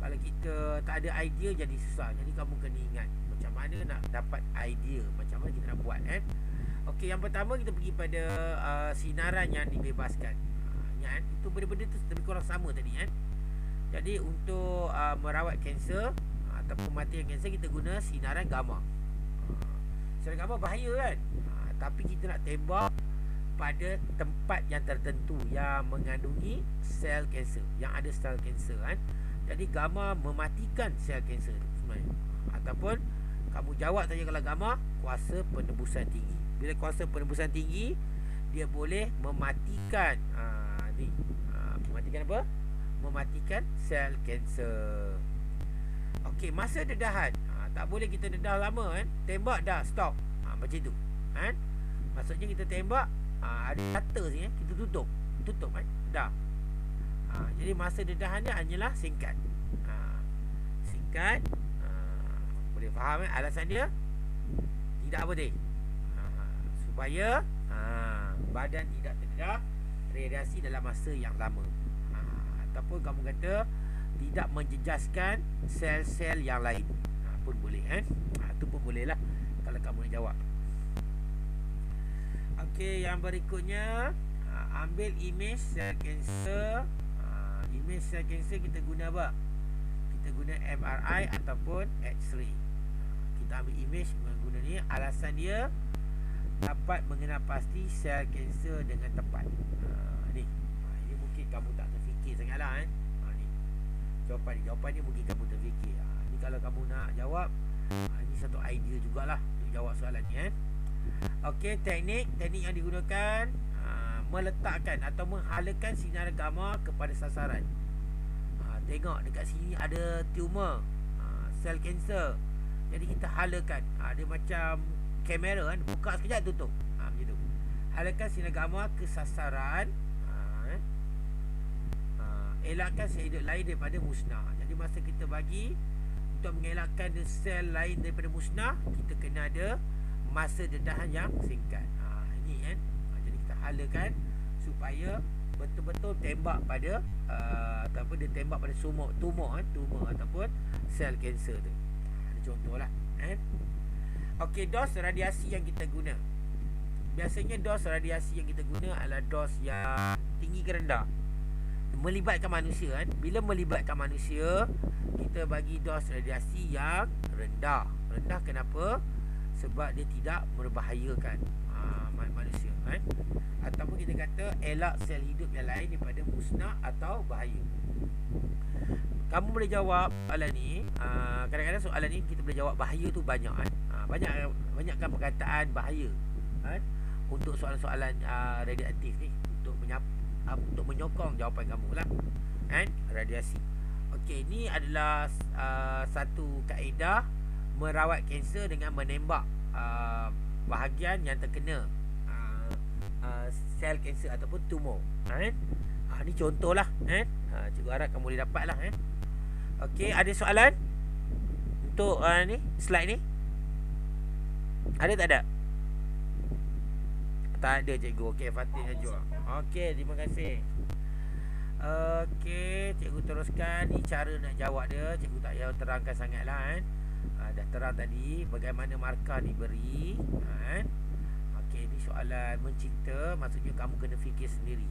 Kalau kita tak ada idea jadi susah. Jadi kamu kena ingat macam mana nak dapat idea, macam mana kita nak buat kan. Okey, yang pertama kita pergi pada sinaran yang dibebaskan. Kan? Itu benda-benda tu lebih kurang sama tadi kan. Jadi untuk merawat kanser ataupun matikan kanser, kita guna sinaran gamma. Sinaran gamma bahaya kan. Tapi kita nak tembak pada tempat yang tertentu yang mengandungi sel kanser, yang ada sel kanser kan. Jadi gamma mematikan sel kanser sebenarnya. Ataupun kamu jawab saja kalau gamma, kuasa penebusan tinggi. Bila kuasa penebusan tinggi, dia boleh mematikan mematikan apa? Mematikan sel kanser. Okey, masa dedahan. Tak boleh kita dedah lama kan. Tembak dah stop. Macam tu kan. Maksudnya kita tembak, ada kata sini kan, kita tutup kan. Dah. Jadi masa dedahan dia hanyalah singkat. Singkat. Boleh faham kan alasan dia? Tidak boleh. Supaya badan tidak terdedah radiasi dalam masa yang lama. Ataupun kamu kata tidak menjejaskan sel-sel yang lain. Pun boleh kan. Itu pun boleh lah kalau kamu nak jawab. Okey, yang berikutnya, ambil imej sel kanser. Imej sel kanser kita guna apa? Kita guna MRI ataupun X-ray. Kita ambil imej guna ni. Alasan dia dapat mengenal pasti sel kanser dengan tepat. Ni. Ini mungkin kamu tak terfikir sangatlah kan. Ni. Jawapan ni mungkin kamu terfikir. Ni kalau kamu nak jawab, ini satu idea jugalah untuk jawab soalan ni kan. Okey, teknik yang digunakan, meletakkan atau menghalakan sinar gamma kepada sasaran. Tengok dekat sini ada tumor, sel kanser. Jadi kita halakan. Dia macam kamera kan, buka sekejap tutup. Macam tu. Halakan sinar gamma ke sasaran. Elakkan sel hidup lain daripada musnah. Jadi masa kita bagi untuk mengelakkan sel lain daripada musnah, kita kena ada masa dedahan yang singkat. Ini kan. Jadi kita halakan supaya betul-betul tembak pada ataupun dia tembak pada tumor ataupun sel kanser tu. Ada contohlah kan. Okey, dos radiasi yang kita guna. Biasanya dos radiasi yang kita guna adalah dos yang tinggi ke rendah. melibatkan manusia kan. Bila melibatkan manusia, kita bagi dos radiasi yang rendah. Rendah kenapa? Sebab dia tidak membahayakan manusia kan. Ataupun kita kata elak sel hidup yang lain daripada musnah atau bahaya. Kamu boleh jawab soalan ni. Kadang-kadang soalan ni kita boleh jawab bahaya tu banyak kan. Banyakkan perkataan bahaya kan, untuk soalan-soalan radioaktif ni, untuk menyokong jawapan kamu lah kan, radiasi. Okey, ni adalah satu kaedah merawat kanser dengan menembak bahagian yang terkena sel kanser ataupun tumor kan. Ni contohlah kan. Cikgu harap kamu boleh dapat lah kan. Okey, ada soalan untuk ni slide ni? Ada tak ada? Tak ada cikgu. Okey, Fatih Najwa. Okey, terima kasih. Okey, cikgu teruskan. Ni cara nak jawab dia. Cikgu tak payah terangkan sangat lah kan. Dah terang tadi bagaimana markah diberi kan. Okey, ni soalan mencipta. Maksudnya kamu kena fikir sendiri.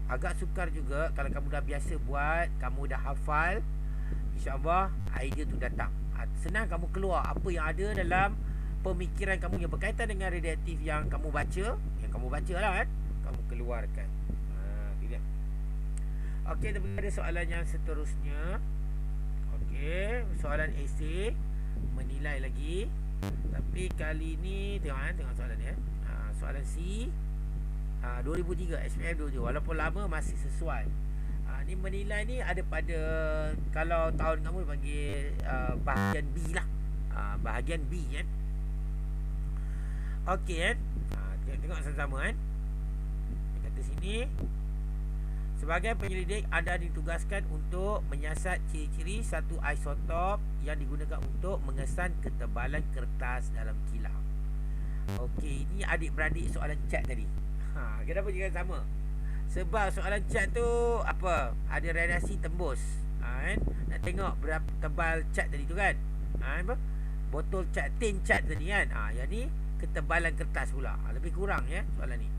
Agak sukar juga kalau kamu dah biasa buat, kamu dah hafal, InsyaAllah idea tu datang. Senang kamu keluar apa yang ada dalam pemikiran kamu yang berkaitan dengan radioaktif yang kamu baca. Yang kamu baca lah kan, kamu keluarkan. Dia. Okey, kita ada soalan yang seterusnya. Okey, soalan esei, menilai lagi. Tapi kali ni tengok soalan ni soalan C, 2003 SPM 2003. Walaupun lama masih sesuai. Ni menilai ni ada pada, kalau tahun kamu panggil bahagian B lah. Bahagian B kan. Okey kan. Tengok sama-sama kan. Dia kata sini, sebagai penyelidik anda ditugaskan untuk menyiasat ciri-ciri satu isotop yang digunakan untuk mengesan ketebalan kertas dalam kilang. Okey, ini adik-beradik soalan cat tadi. Kenapa juga sama? Sebab soalan cat tu apa? Ada radiasi tembus. Kan? Nak tengok berapa tebal cat tadi tu kan? Apa? Botol cat, tin cat tadi kan? Yang ni ketebalan kertas pula. Lebih kurang ya soalan ni.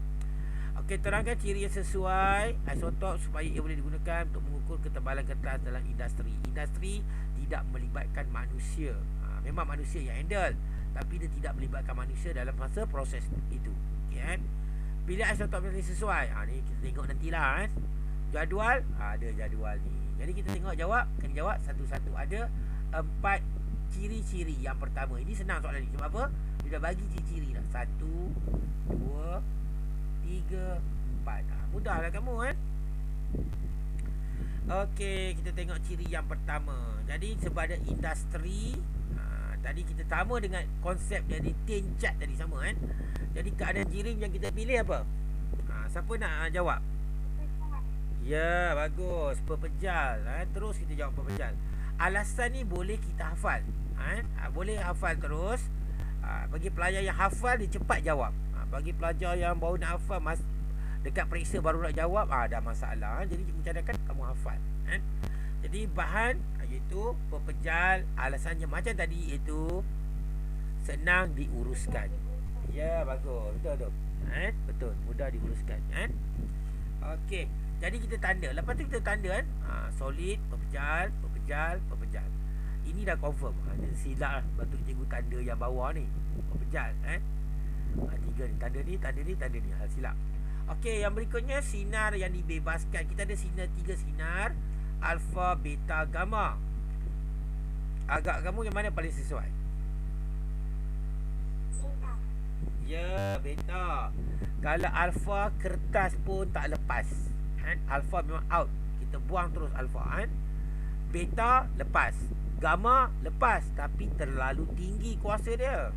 Okey, terangkan ciri yang sesuai isotop supaya ia boleh digunakan untuk mengukur ketebalan kertas dalam industri. Industri tidak melibatkan manusia. Memang manusia yang handle, tapi dia tidak melibatkan manusia dalam masa proses itu. Okey kan? Pilih isotop yang sesuai. Ni kita tengok nantilah kan. Jadual, ada jadual ni. Jadi kita tengok jawab, kena jawab satu-satu. Ada 4 ciri-ciri. Yang pertama, ini senang soalan ni. Sebab apa? Dia dah bagi ciri-ciri dah. 1, 2, 3, 4. Mudahlah kamu kan. Okey, kita tengok ciri yang pertama. Jadi sebab ada industri, tadi kita sama dengan konsep dari tin cat tadi, sama kan. Jadi keadaan jirim yang kita pilih apa? Siapa nak jawab? Ya, bagus. Pepejal. Terus kita jawab pepejal. Alasan ni boleh kita hafal. Boleh hafal terus. Bagi pelajar yang hafal, dia cepat jawab. Bagi pelajar yang baru nak hafal, dekat periksa baru nak jawab, ada masalah. Jadi cikgu cadangkan kamu hafal. Jadi bahan iaitu pepejal. Alasannya macam tadi, iaitu senang diuruskan. Ya, bagus. Betul. Betul, mudah diuruskan kan. Okey, jadi kita tanda. Lepas tu kita tanda kan. Solid, pepejal. Ini dah confirm. Dia silap lah. Lepas tu cikgu tanda yang bawah ni, pepejal 3 ni. Tanda ni. Silap. Okey, yang berikutnya sinar yang dibebaskan. Kita ada sinar 3 sinar. Alfa, beta, gamma. Agak kamu yang mana paling sesuai? Ya, beta. Kalau alfa, kertas pun tak lepas. Alfa memang out. Kita buang terus alfa. Beta lepas. Gamma lepas. Tapi terlalu tinggi kuasa dia.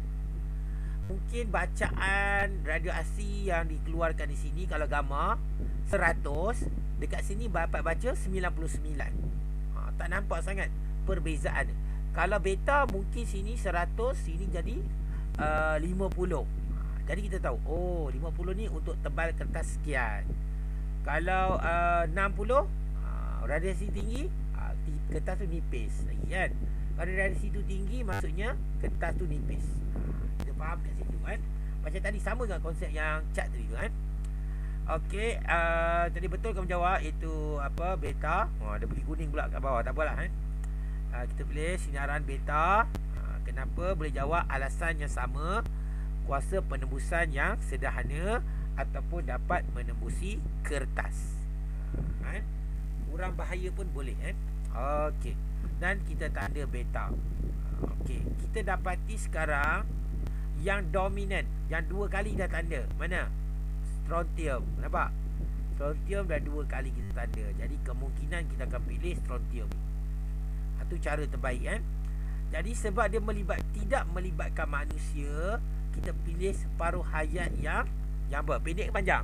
Mungkin bacaan radiasi yang dikeluarkan di sini, kalau gamma 100, dekat sini dapat baca 99. Tak nampak sangat perbezaan. Kalau beta mungkin sini 100, sini jadi 50. Jadi kita tahu, 50 ni untuk tebal kertas sekian. Kalau 60, radiasi tinggi, kertas tu nipis lagi kan. Kalau radiasi tu tinggi, maksudnya kertas tu nipis. Kita faham kat situ kan. Macam tadi sama dengan konsep yang cat tadi tu kan. Okey, jadi betul kamu jawab itu apa beta. Dia bagi kuning pula kat bawah. Tak apalah kita pilih sinaran beta. Kenapa? Boleh jawab alasan yang sama. Kuasa penembusan yang sederhana ataupun dapat menembusi kertas. Kurang bahaya pun boleh Okey. Dan kita tanda beta. Okey, kita dapati sekarang yang dominan, yang dua kali dah tanda. Mana? Strontium. Nampak? Strontium dah dua kali kita tanda. Jadi kemungkinan kita akan pilih strontium. Itu cara terbaik Jadi sebab dia tidak melibatkan manusia, kita pilih separuh hayat yang apa? Pendek ke panjang?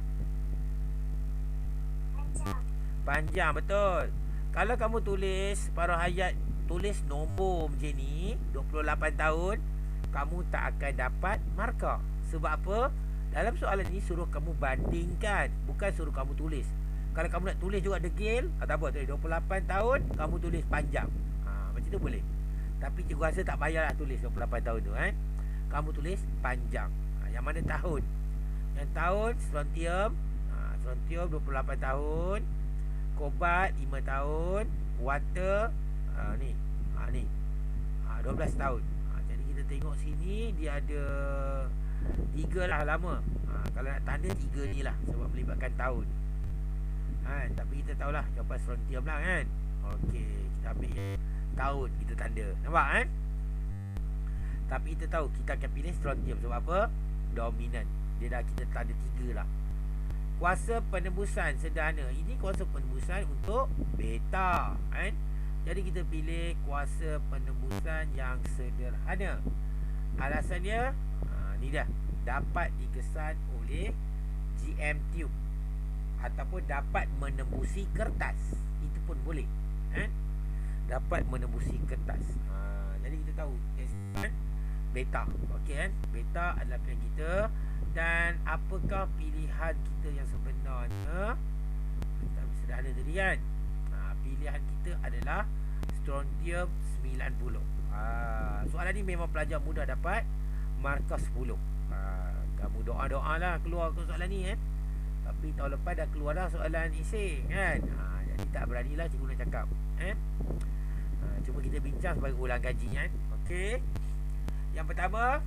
Panjang, betul. Kalau kamu tulis separuh hayat, tulis nombor macam ni, 28 tahun, kamu tak akan dapat markah. Sebab apa? Dalam soalan ni suruh kamu bandingkan, bukan suruh kamu tulis. Kalau kamu nak tulis juga degil, tak apa, tulis 28 tahun, kamu tulis panjang. Macam tu boleh. Tapi cikgu rasa tak payahlah tulis 28 tahun tu Kamu tulis panjang. Yang mana tahun? Yang tahun strontium, strontium 28 tahun, kobalt 5 tahun, water ni 12 tahun. Jadi kita tengok sini dia ada 3 lah lama. Kalau nak tanda 3 ni lah sebab melibatkan tahun. Tapi kita tahulah jawapan strontium lah Okey, kita ambil tahun kita tanda. Nampak Tapi kita tahu kita akan pilih strontium sebab apa? Dominan. Dia dah kita tanda 3 lah. Kuasa penembusan sederhana. Ini kuasa penembusan untuk beta Jadi kita pilih kuasa penembusan yang sederhana. Alasannya ni dah, dapat dikesan oleh GM tube ataupun dapat menembusi kertas. Itu pun boleh dapat menembusi kertas. Jadi kita tahu beta. Okey beta adalah pilihan kita. Dan apakah pilihan kita yang sebenarnya? Kita sederhana tadi pilihan kita adalah strontium 90. Soalan ni memang pelajar mudah dapat markah 10. Kamu doa-doa lah keluar ke soalan ni Tapi tahun lepas dah keluar dah soalan esei jadi tak beranilah cikgu nak cakap cuma kita bincang sebagai ulang kaji Okey. Yang pertama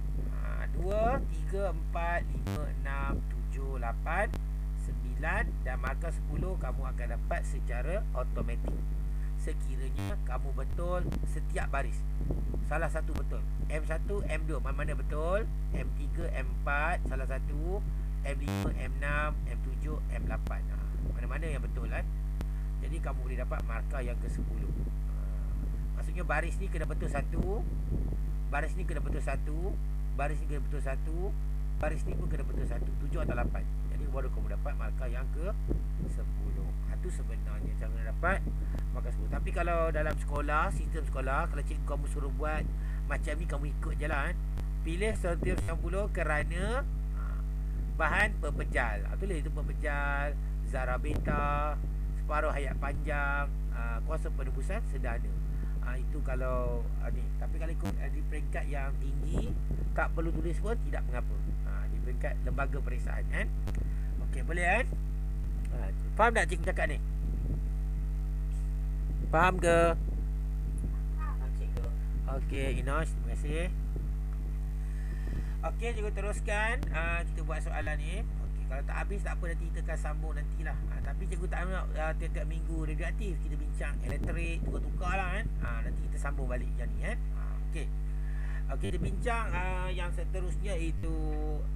2, 3, 4, 5, 6, 7, 8, 9 dan markah 10 kamu akan dapat secara automatik sekiranya kamu betul setiap baris. Salah satu betul. M1, M2 mana-mana betul. M3, M4 salah satu. M5, M6, M7, M8 mana-mana yang betul Jadi kamu boleh dapat markah yang ke-10. Maksudnya baris ni kena betul satu, baris ni kena betul satu, baris ni kena betul satu, baris ni pun kena betul satu. 7 atau 8. Jadi baru kamu dapat markah yang ke-10. Itu sebenarnya cara nak dapat markah 10. Tapi kalau dalam sekolah, sistem sekolah, kalau cikgu kamu suruh buat macam ni, kamu ikut je lah Pilih strontium 90 kerana bahan pepejal. Tulis itu pepejal, zarah beta, separuh hayat panjang, kuasa penembusan sederhana. Itu kalau ni. Tapi kalau ikut di peringkat yang tinggi, tak perlu tulis pun tidak mengapa. Di peringkat lembaga periksaan Okey, boleh faham tak cikgu cakap ni? Faham ke? Faham cikgu. Okey, Inos, terima kasih. Okey, cikgu teruskan. Kita buat soalan ni. Okey, kalau tak habis tak apa, nanti kita akan sambung nantilah. Tapi cikgu tak nak tiap-tiap minggu radioaktif kita bincang elektrik, tukar-tukar lah nanti kita sambung balik yang ni Okey. Okey, kita bincang yang seterusnya itu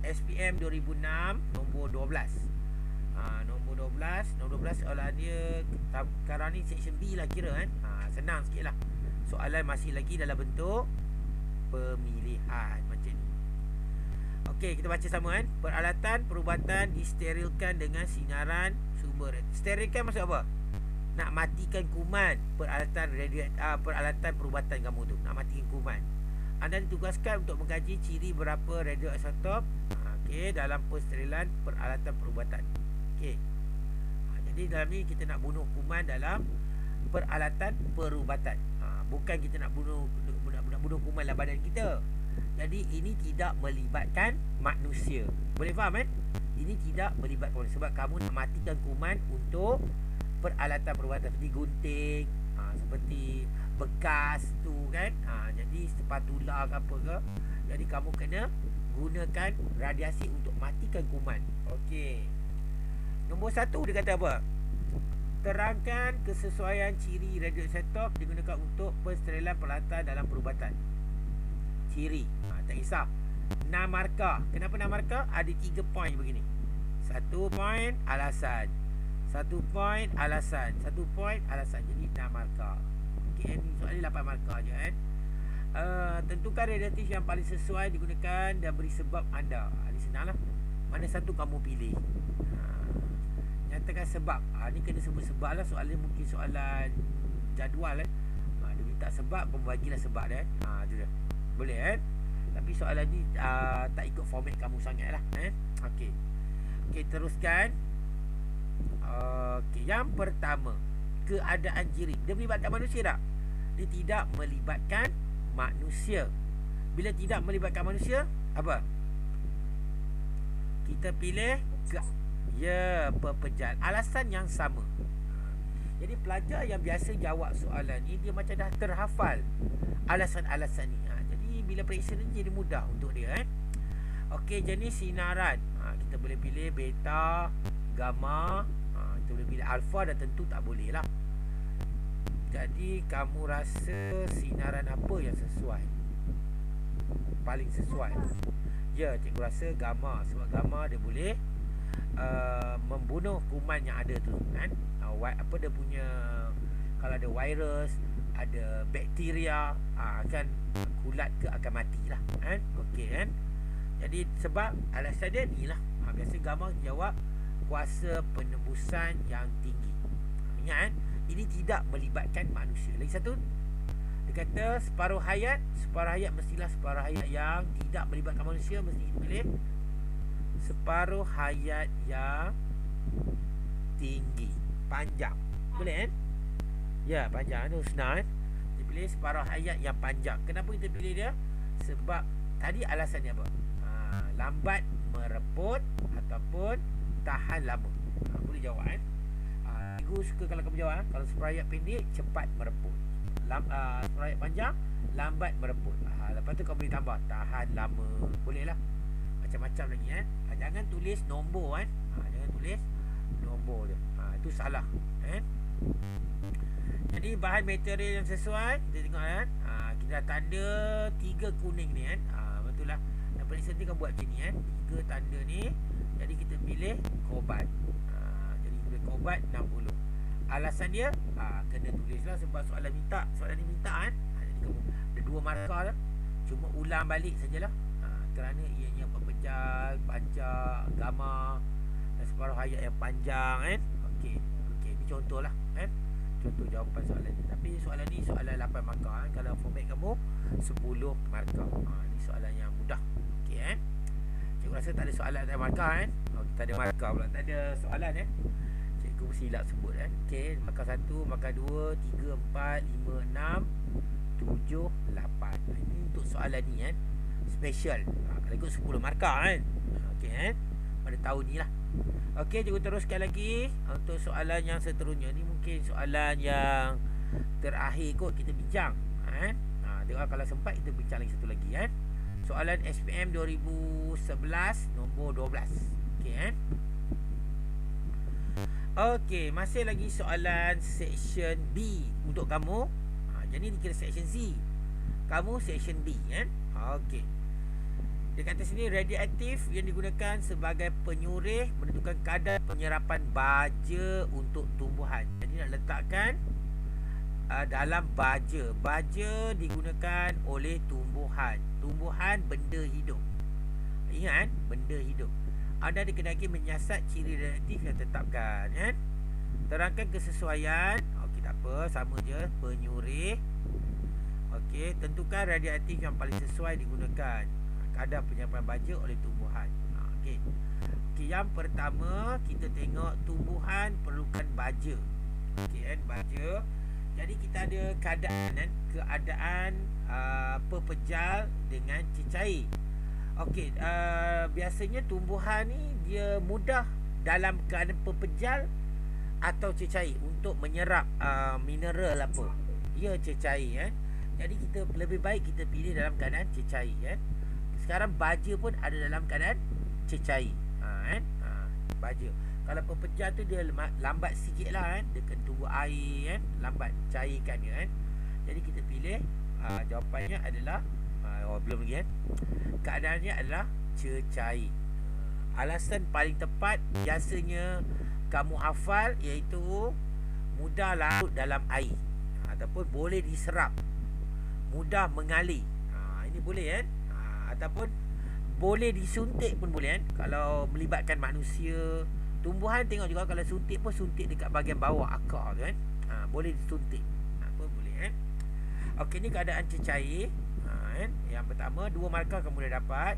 SPM 2006 nombor 12. Nombor 12 soalan dia sekarang ni section B lah kira senang sikit lah. Soalan masih lagi dalam bentuk pemilihan macam ni. Okey, kita baca sama Peralatan perubatan disterilkan dengan sinaran sumber. Sterilkan maksud apa? Nak matikan kuman. Peralatan perubatan kamu tu nak matikan kuman. Anda ditugaskan untuk mengkaji ciri berapa radioisotop dalam pensterilan peralatan perubatan. Okey. Jadi dalam ni kita nak bunuh kuman dalam peralatan perubatan. Bukan kita nak bunuh kuman dalam badan kita. Jadi ini tidak melibatkan manusia. Boleh faham Ini Ini tidak melibatkan manusia sebab kamu nak matikan kuman untuk peralatan perubatan seperti gunting, seperti bekas tu kan. Jadi spatula ke apa ke. Jadi kamu kena gunakan radiasi untuk matikan kuman. Okey. Nombor 1 dia kata apa? Terangkan kesesuaian ciri radioisotop digunakan untuk pensterilan peralatan dalam perubatan. Ciri. Tak kisah. 6 markah. Kenapa 6 markah? Ada 3 poin begini. 1 poin alasan. 1 poin alasan. 1 poin alasan. Jadi 6 markah. Okey, ni soalan 8 markah je kan. Tentukan radiatif yang paling sesuai digunakan dan beri sebab anda. Ini senang lah. Mana satu kamu pilih? Nyatakan sebab. Ni kena sebut sebab lah. Soalan mungkin soalan jadual kan. Dia minta sebab, pembagilah sebab dia kan. Tu dia. Boleh kan. Tapi soalan ni tak ikut format kamu sangat lah kan. Okey. Okey, teruskan. Okey, yang pertama, keadaan jirim. Dia melibatkan manusia tak? Dia tidak melibatkan manusia. Bila tidak melibatkan manusia, apa? Kita pilih pepejal. Alasan yang sama. Jadi pelajar yang biasa jawab soalan ni, dia macam dah terhafal alasan-alasan ni. Jadi bila periksa ni jadi mudah untuk dia kan. Okey, jenis sinaran. Kita boleh pilih beta, gamma. Kita boleh pilih alfa, dan tentu tak boleh lah. Jadi kamu rasa sinaran apa yang sesuai? Paling sesuai. Ya, cikgu rasa gamma. Sebab gamma dia boleh membunuh kuman yang ada tu kan. Apa dia punya, kalau ada virus, ada bakteria, akan kulat ke akan mati lah kan. Okey kan. Jadi sebab alasan dia ni lah. Biasa gamma jawab kuasa penembusan yang tinggi. Ingat kan, ini tidak melibatkan manusia. Lagi satu, dia kata separuh hayat mestilah separuh hayat yang tidak melibatkan manusia. Mesti kita pilih separuh hayat yang tinggi, panjang. Boleh kan? Ya, panjang tu senang kan. Kita pilih separuh hayat yang panjang. Kenapa kita pilih dia? Sebab tadi alasannya apa? Lambat mereput ataupun tahan lama. Boleh jawab kan? Cikgu suka kalau kamu jawab. Kalau separuh hayat pendek, cepat mereput. Separuh hayat panjang, lambat mereput. Lepas tu kau boleh tambah tahan lama. Boleh lah. Macam-macam lagi kan. Jangan tulis nombor kan. Jangan tulis nombor dia. Itu salah kan. Jadi bahan material yang sesuai, kita tengok kan. Kita dah tanda 3 kuning ni kan. Betul lah. Dan periksa ni kau buat macam ni kan. 3 tanda ni. Jadi kita pilih kobat. Jadi pilih kobat 60. Alasan dia kena tulis lah sebab soalan ni minta kan. Jadi kamu ada 2 markah lah. Cuma ulang balik sajalah. Kerana ianya pepejal, panjang, gamma dan separuh hayat yang panjang kan. Okey, ni contohlah kan. Contoh jawapan soalan ni. Tapi soalan ni soalan 8 markah kan. Kalau format kamu 10 markah. Ni soalan yang mudah. Okey kan. Cikgu rasa tak ada soalan tak ada markah kan. Tak ada markah pula, tak ada soalan Cikgu silap sebut kan. Okey, markah 1, markah 2, 3, 4, 5, 6, 7, 8. Ini untuk soalan ni kan. Special. Kalau ikut 10 markah kan. Okey kan. Pada tahun ni lah. Okey, cikgu teruskan lagi untuk soalan yang seterusnya. Ni mungkin soalan yang terakhir kot kita bincang kan. Tengok kalau sempat kita bincang lagi satu lagi kan. Soalan SPM 2011 nombor 12. Okey kan. Okey, masih lagi soalan section B untuk kamu. Jadi ni kira section C. Kamu section B kan. Okey. Dia kata sini radioaktif yang digunakan sebagai penyurih menentukan kadar penyerapan baja untuk tumbuhan. Jadi nak letakkan dalam baja. Baja digunakan oleh tumbuhan. Tumbuhan benda hidup. Ingat kan? Benda hidup. Anda dikenaki menyiasat ciri radioaktif yang tetapkan kan? Terangkan kesesuaian. Okey, tak apa, sama je. Penyurih. Okey, tentukan radioaktif yang paling sesuai digunakan. Kadar penyerapan baja oleh tumbuhan. Okey. Okey, yang pertama kita tengok tumbuhan perlukan baja. Okey kan, baja. Jadi kita ada keadaan pepejal dengan cecair. Okey, biasanya tumbuhan ni dia mudah dalam keadaan pepejal atau cecair untuk menyerap mineral apa. Ya, cecair kan. Jadi kita lebih baik kita pilih dalam keadaan cecair kan. Sekarang baja pun ada dalam keadaan cecair. Kan? Baja. Kalau pepejal tu dia lambat sikit lah kan. Dia kena tunggu air kan. Lambat cairkan dia kan. Jadi kita pilih jawapannya adalah belum lagi kan. Keadaannya adalah cecair. Alasan paling tepat biasanya kamu hafal iaitu mudah larut dalam air ataupun boleh diserap, mudah mengalir. Ini boleh kan. Ataupun boleh disuntik pun boleh kan. Kalau melibatkan manusia, tumbuhan tengok juga kalau suntik pun suntik dekat bahagian bawah akar tu kan. Boleh disuntik. Pun boleh kan. Okey, ni keadaan cecair. Kan? Yang pertama, 2 markah kamu dah dapat.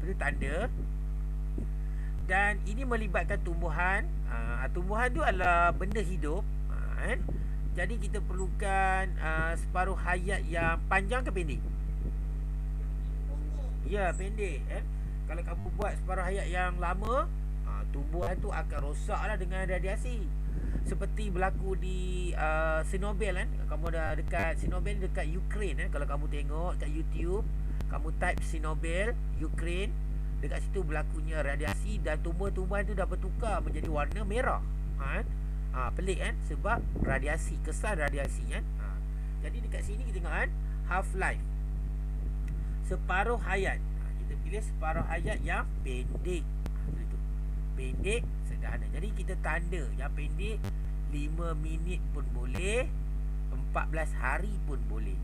Itu tanda. Dan ini melibatkan tumbuhan. Tumbuhan tu adalah benda hidup. Kan? Jadi kita perlukan separuh hayat yang panjang ke pendek? Ya, pendek kan? Kalau kamu buat separuh hayat yang lama, tumbuhan tu akan rosak lah dengan radiasi. Seperti berlaku di Chernobyl kan. Kamu dah dekat Chernobyl, dekat Ukraine kan. Kalau kamu tengok kat YouTube, kamu type Chernobyl Ukraine, dekat situ berlakunya radiasi dan tumbuhan-tumbuhan tu dah bertukar menjadi warna merah kan. Pelik kan, sebab radiasi, kesan radiasi kan. Jadi dekat sini kita tengok kan, half life, separuh hayat. Kita pilih separuh hayat yang pendek. Pendek, sederhana. Jadi kita tanda yang pendek 5 minit pun boleh, 14 hari pun boleh.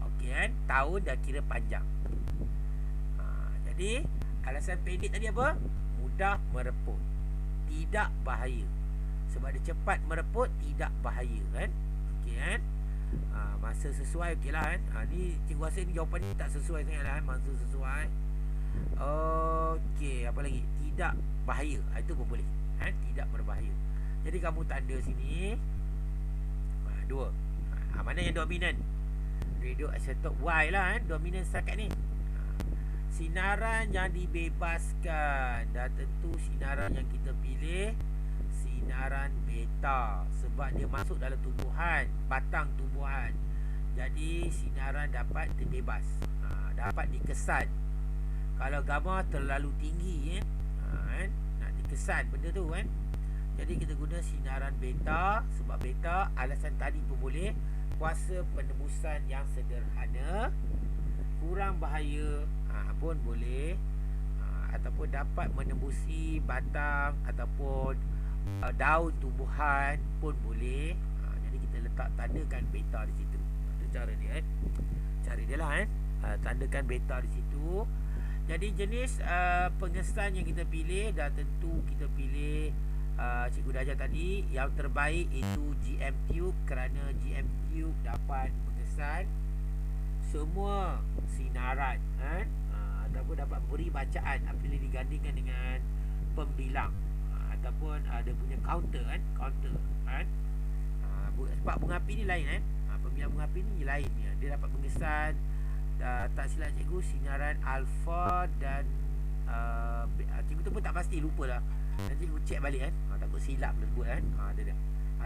Okey kan? Tahun dah kira panjang. Jadi alasan pendek tadi apa? Mudah mereput, tidak bahaya. Sebab dia cepat mereput, tidak bahaya kan. Okey kan. Masa sesuai okey lah kan. Ni cikgu rasa ni jawapan ni tak sesuai sangat lah kan. Masa sesuai. Okey, apa lagi? Tidak bahaya. Itu pun boleh kan? Tidak berbahaya. Jadi kamu tanda sini 2. Mana yang dominan? Radioisotop Y lah kan. Dominan setakat ni. Sinaran yang dibebaskan. Dah tentu sinaran yang kita pilih sinaran beta. Sebab dia masuk dalam tumbuhan, batang tumbuhan. Jadi sinaran dapat terbebas, dapat dikesan. Kalau gamma terlalu tinggi kan, nak dikesan benda tu kan. Jadi kita guna sinaran beta. Sebab beta, alasan tadi pun boleh, kuasa penembusan yang sederhana, kurang bahaya pun boleh, ataupun dapat menembusi batang ataupun daun tumbuhan pun boleh. Jadi kita letak tandakan beta di situ. Itu cara dia kan. Cara dia lah kan. Tandakan beta di situ. Jadi jenis pengesan yang kita pilih, dah tentu kita pilih cikgu dah ajar tadi, yang terbaik itu GM Tube, kerana GM Tube dapat mengesan semua sinaran kan. Ataupun dapat beri bacaan apabila digandingkan dengan pembilang, ataupun dia punya counter kan. Sebab bunga api ni lain kan. Pembilang bunga api ni lain dia dapat mengesan, tak silap cikgu, sinaran alfa dan cikgu tu pun tak pasti, lupa lah. Nanti cikgu cek balik kan. Takut silap sebut kan. Dia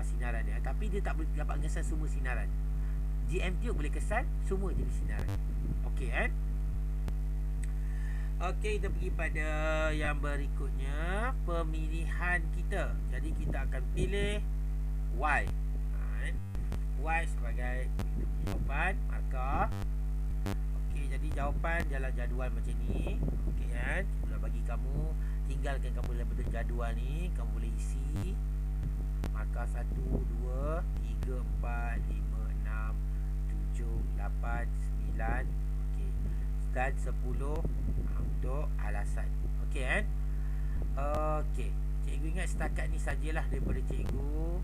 sinaran dia, tapi dia tak boleh dapat mengesan semua sinaran. GM Tube boleh kesan semua jenis sinaran. Okey kan. Okey, kita pergi pada yang berikutnya, pemilihan kita. Jadi kita akan pilih Y. Y sebagai jawapan, markah. Okey, jadi jawapan dalam jadual macam ni. Okey kan. Cikgu dah bagi kamu, tinggalkan kamu dalam bentuk jadual ni, kamu boleh isi markah 1, 2, 3, 4, 5, 6, 7, 8, 9, okey, dan 10 untuk alasan. Okey kan. Okey, cikgu ingat setakat ni sajalah daripada cikgu.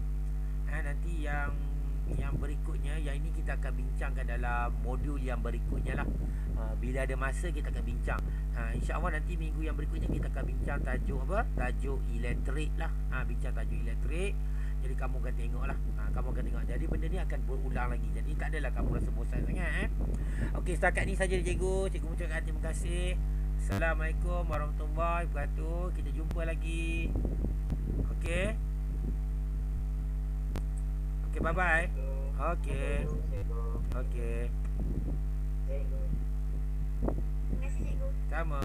Nanti yang berikutnya, yang ini kita akan bincangkan dalam modul yang berikutnya lah. Bila ada masa kita akan bincang. InsyaAllah nanti minggu yang berikutnya kita akan bincang tajuk apa? Tajuk elektrik lah. Bincang tajuk elektrik. Jadi kamu akan tengok lah. Kamu akan tengok. Jadi benda ni akan berulang lagi. Jadi tak adalah kamu rasa bosan sangat. Okey, setakat ni saja cikgu. Cikgu mengucapkan terima kasih. Assalamualaikum warahmatullahi wabarakatuh. Kita jumpa lagi. Okey. Okey, bye bye. Okey. Okey. Cikgu. Terima kasih, cikgu. Sama.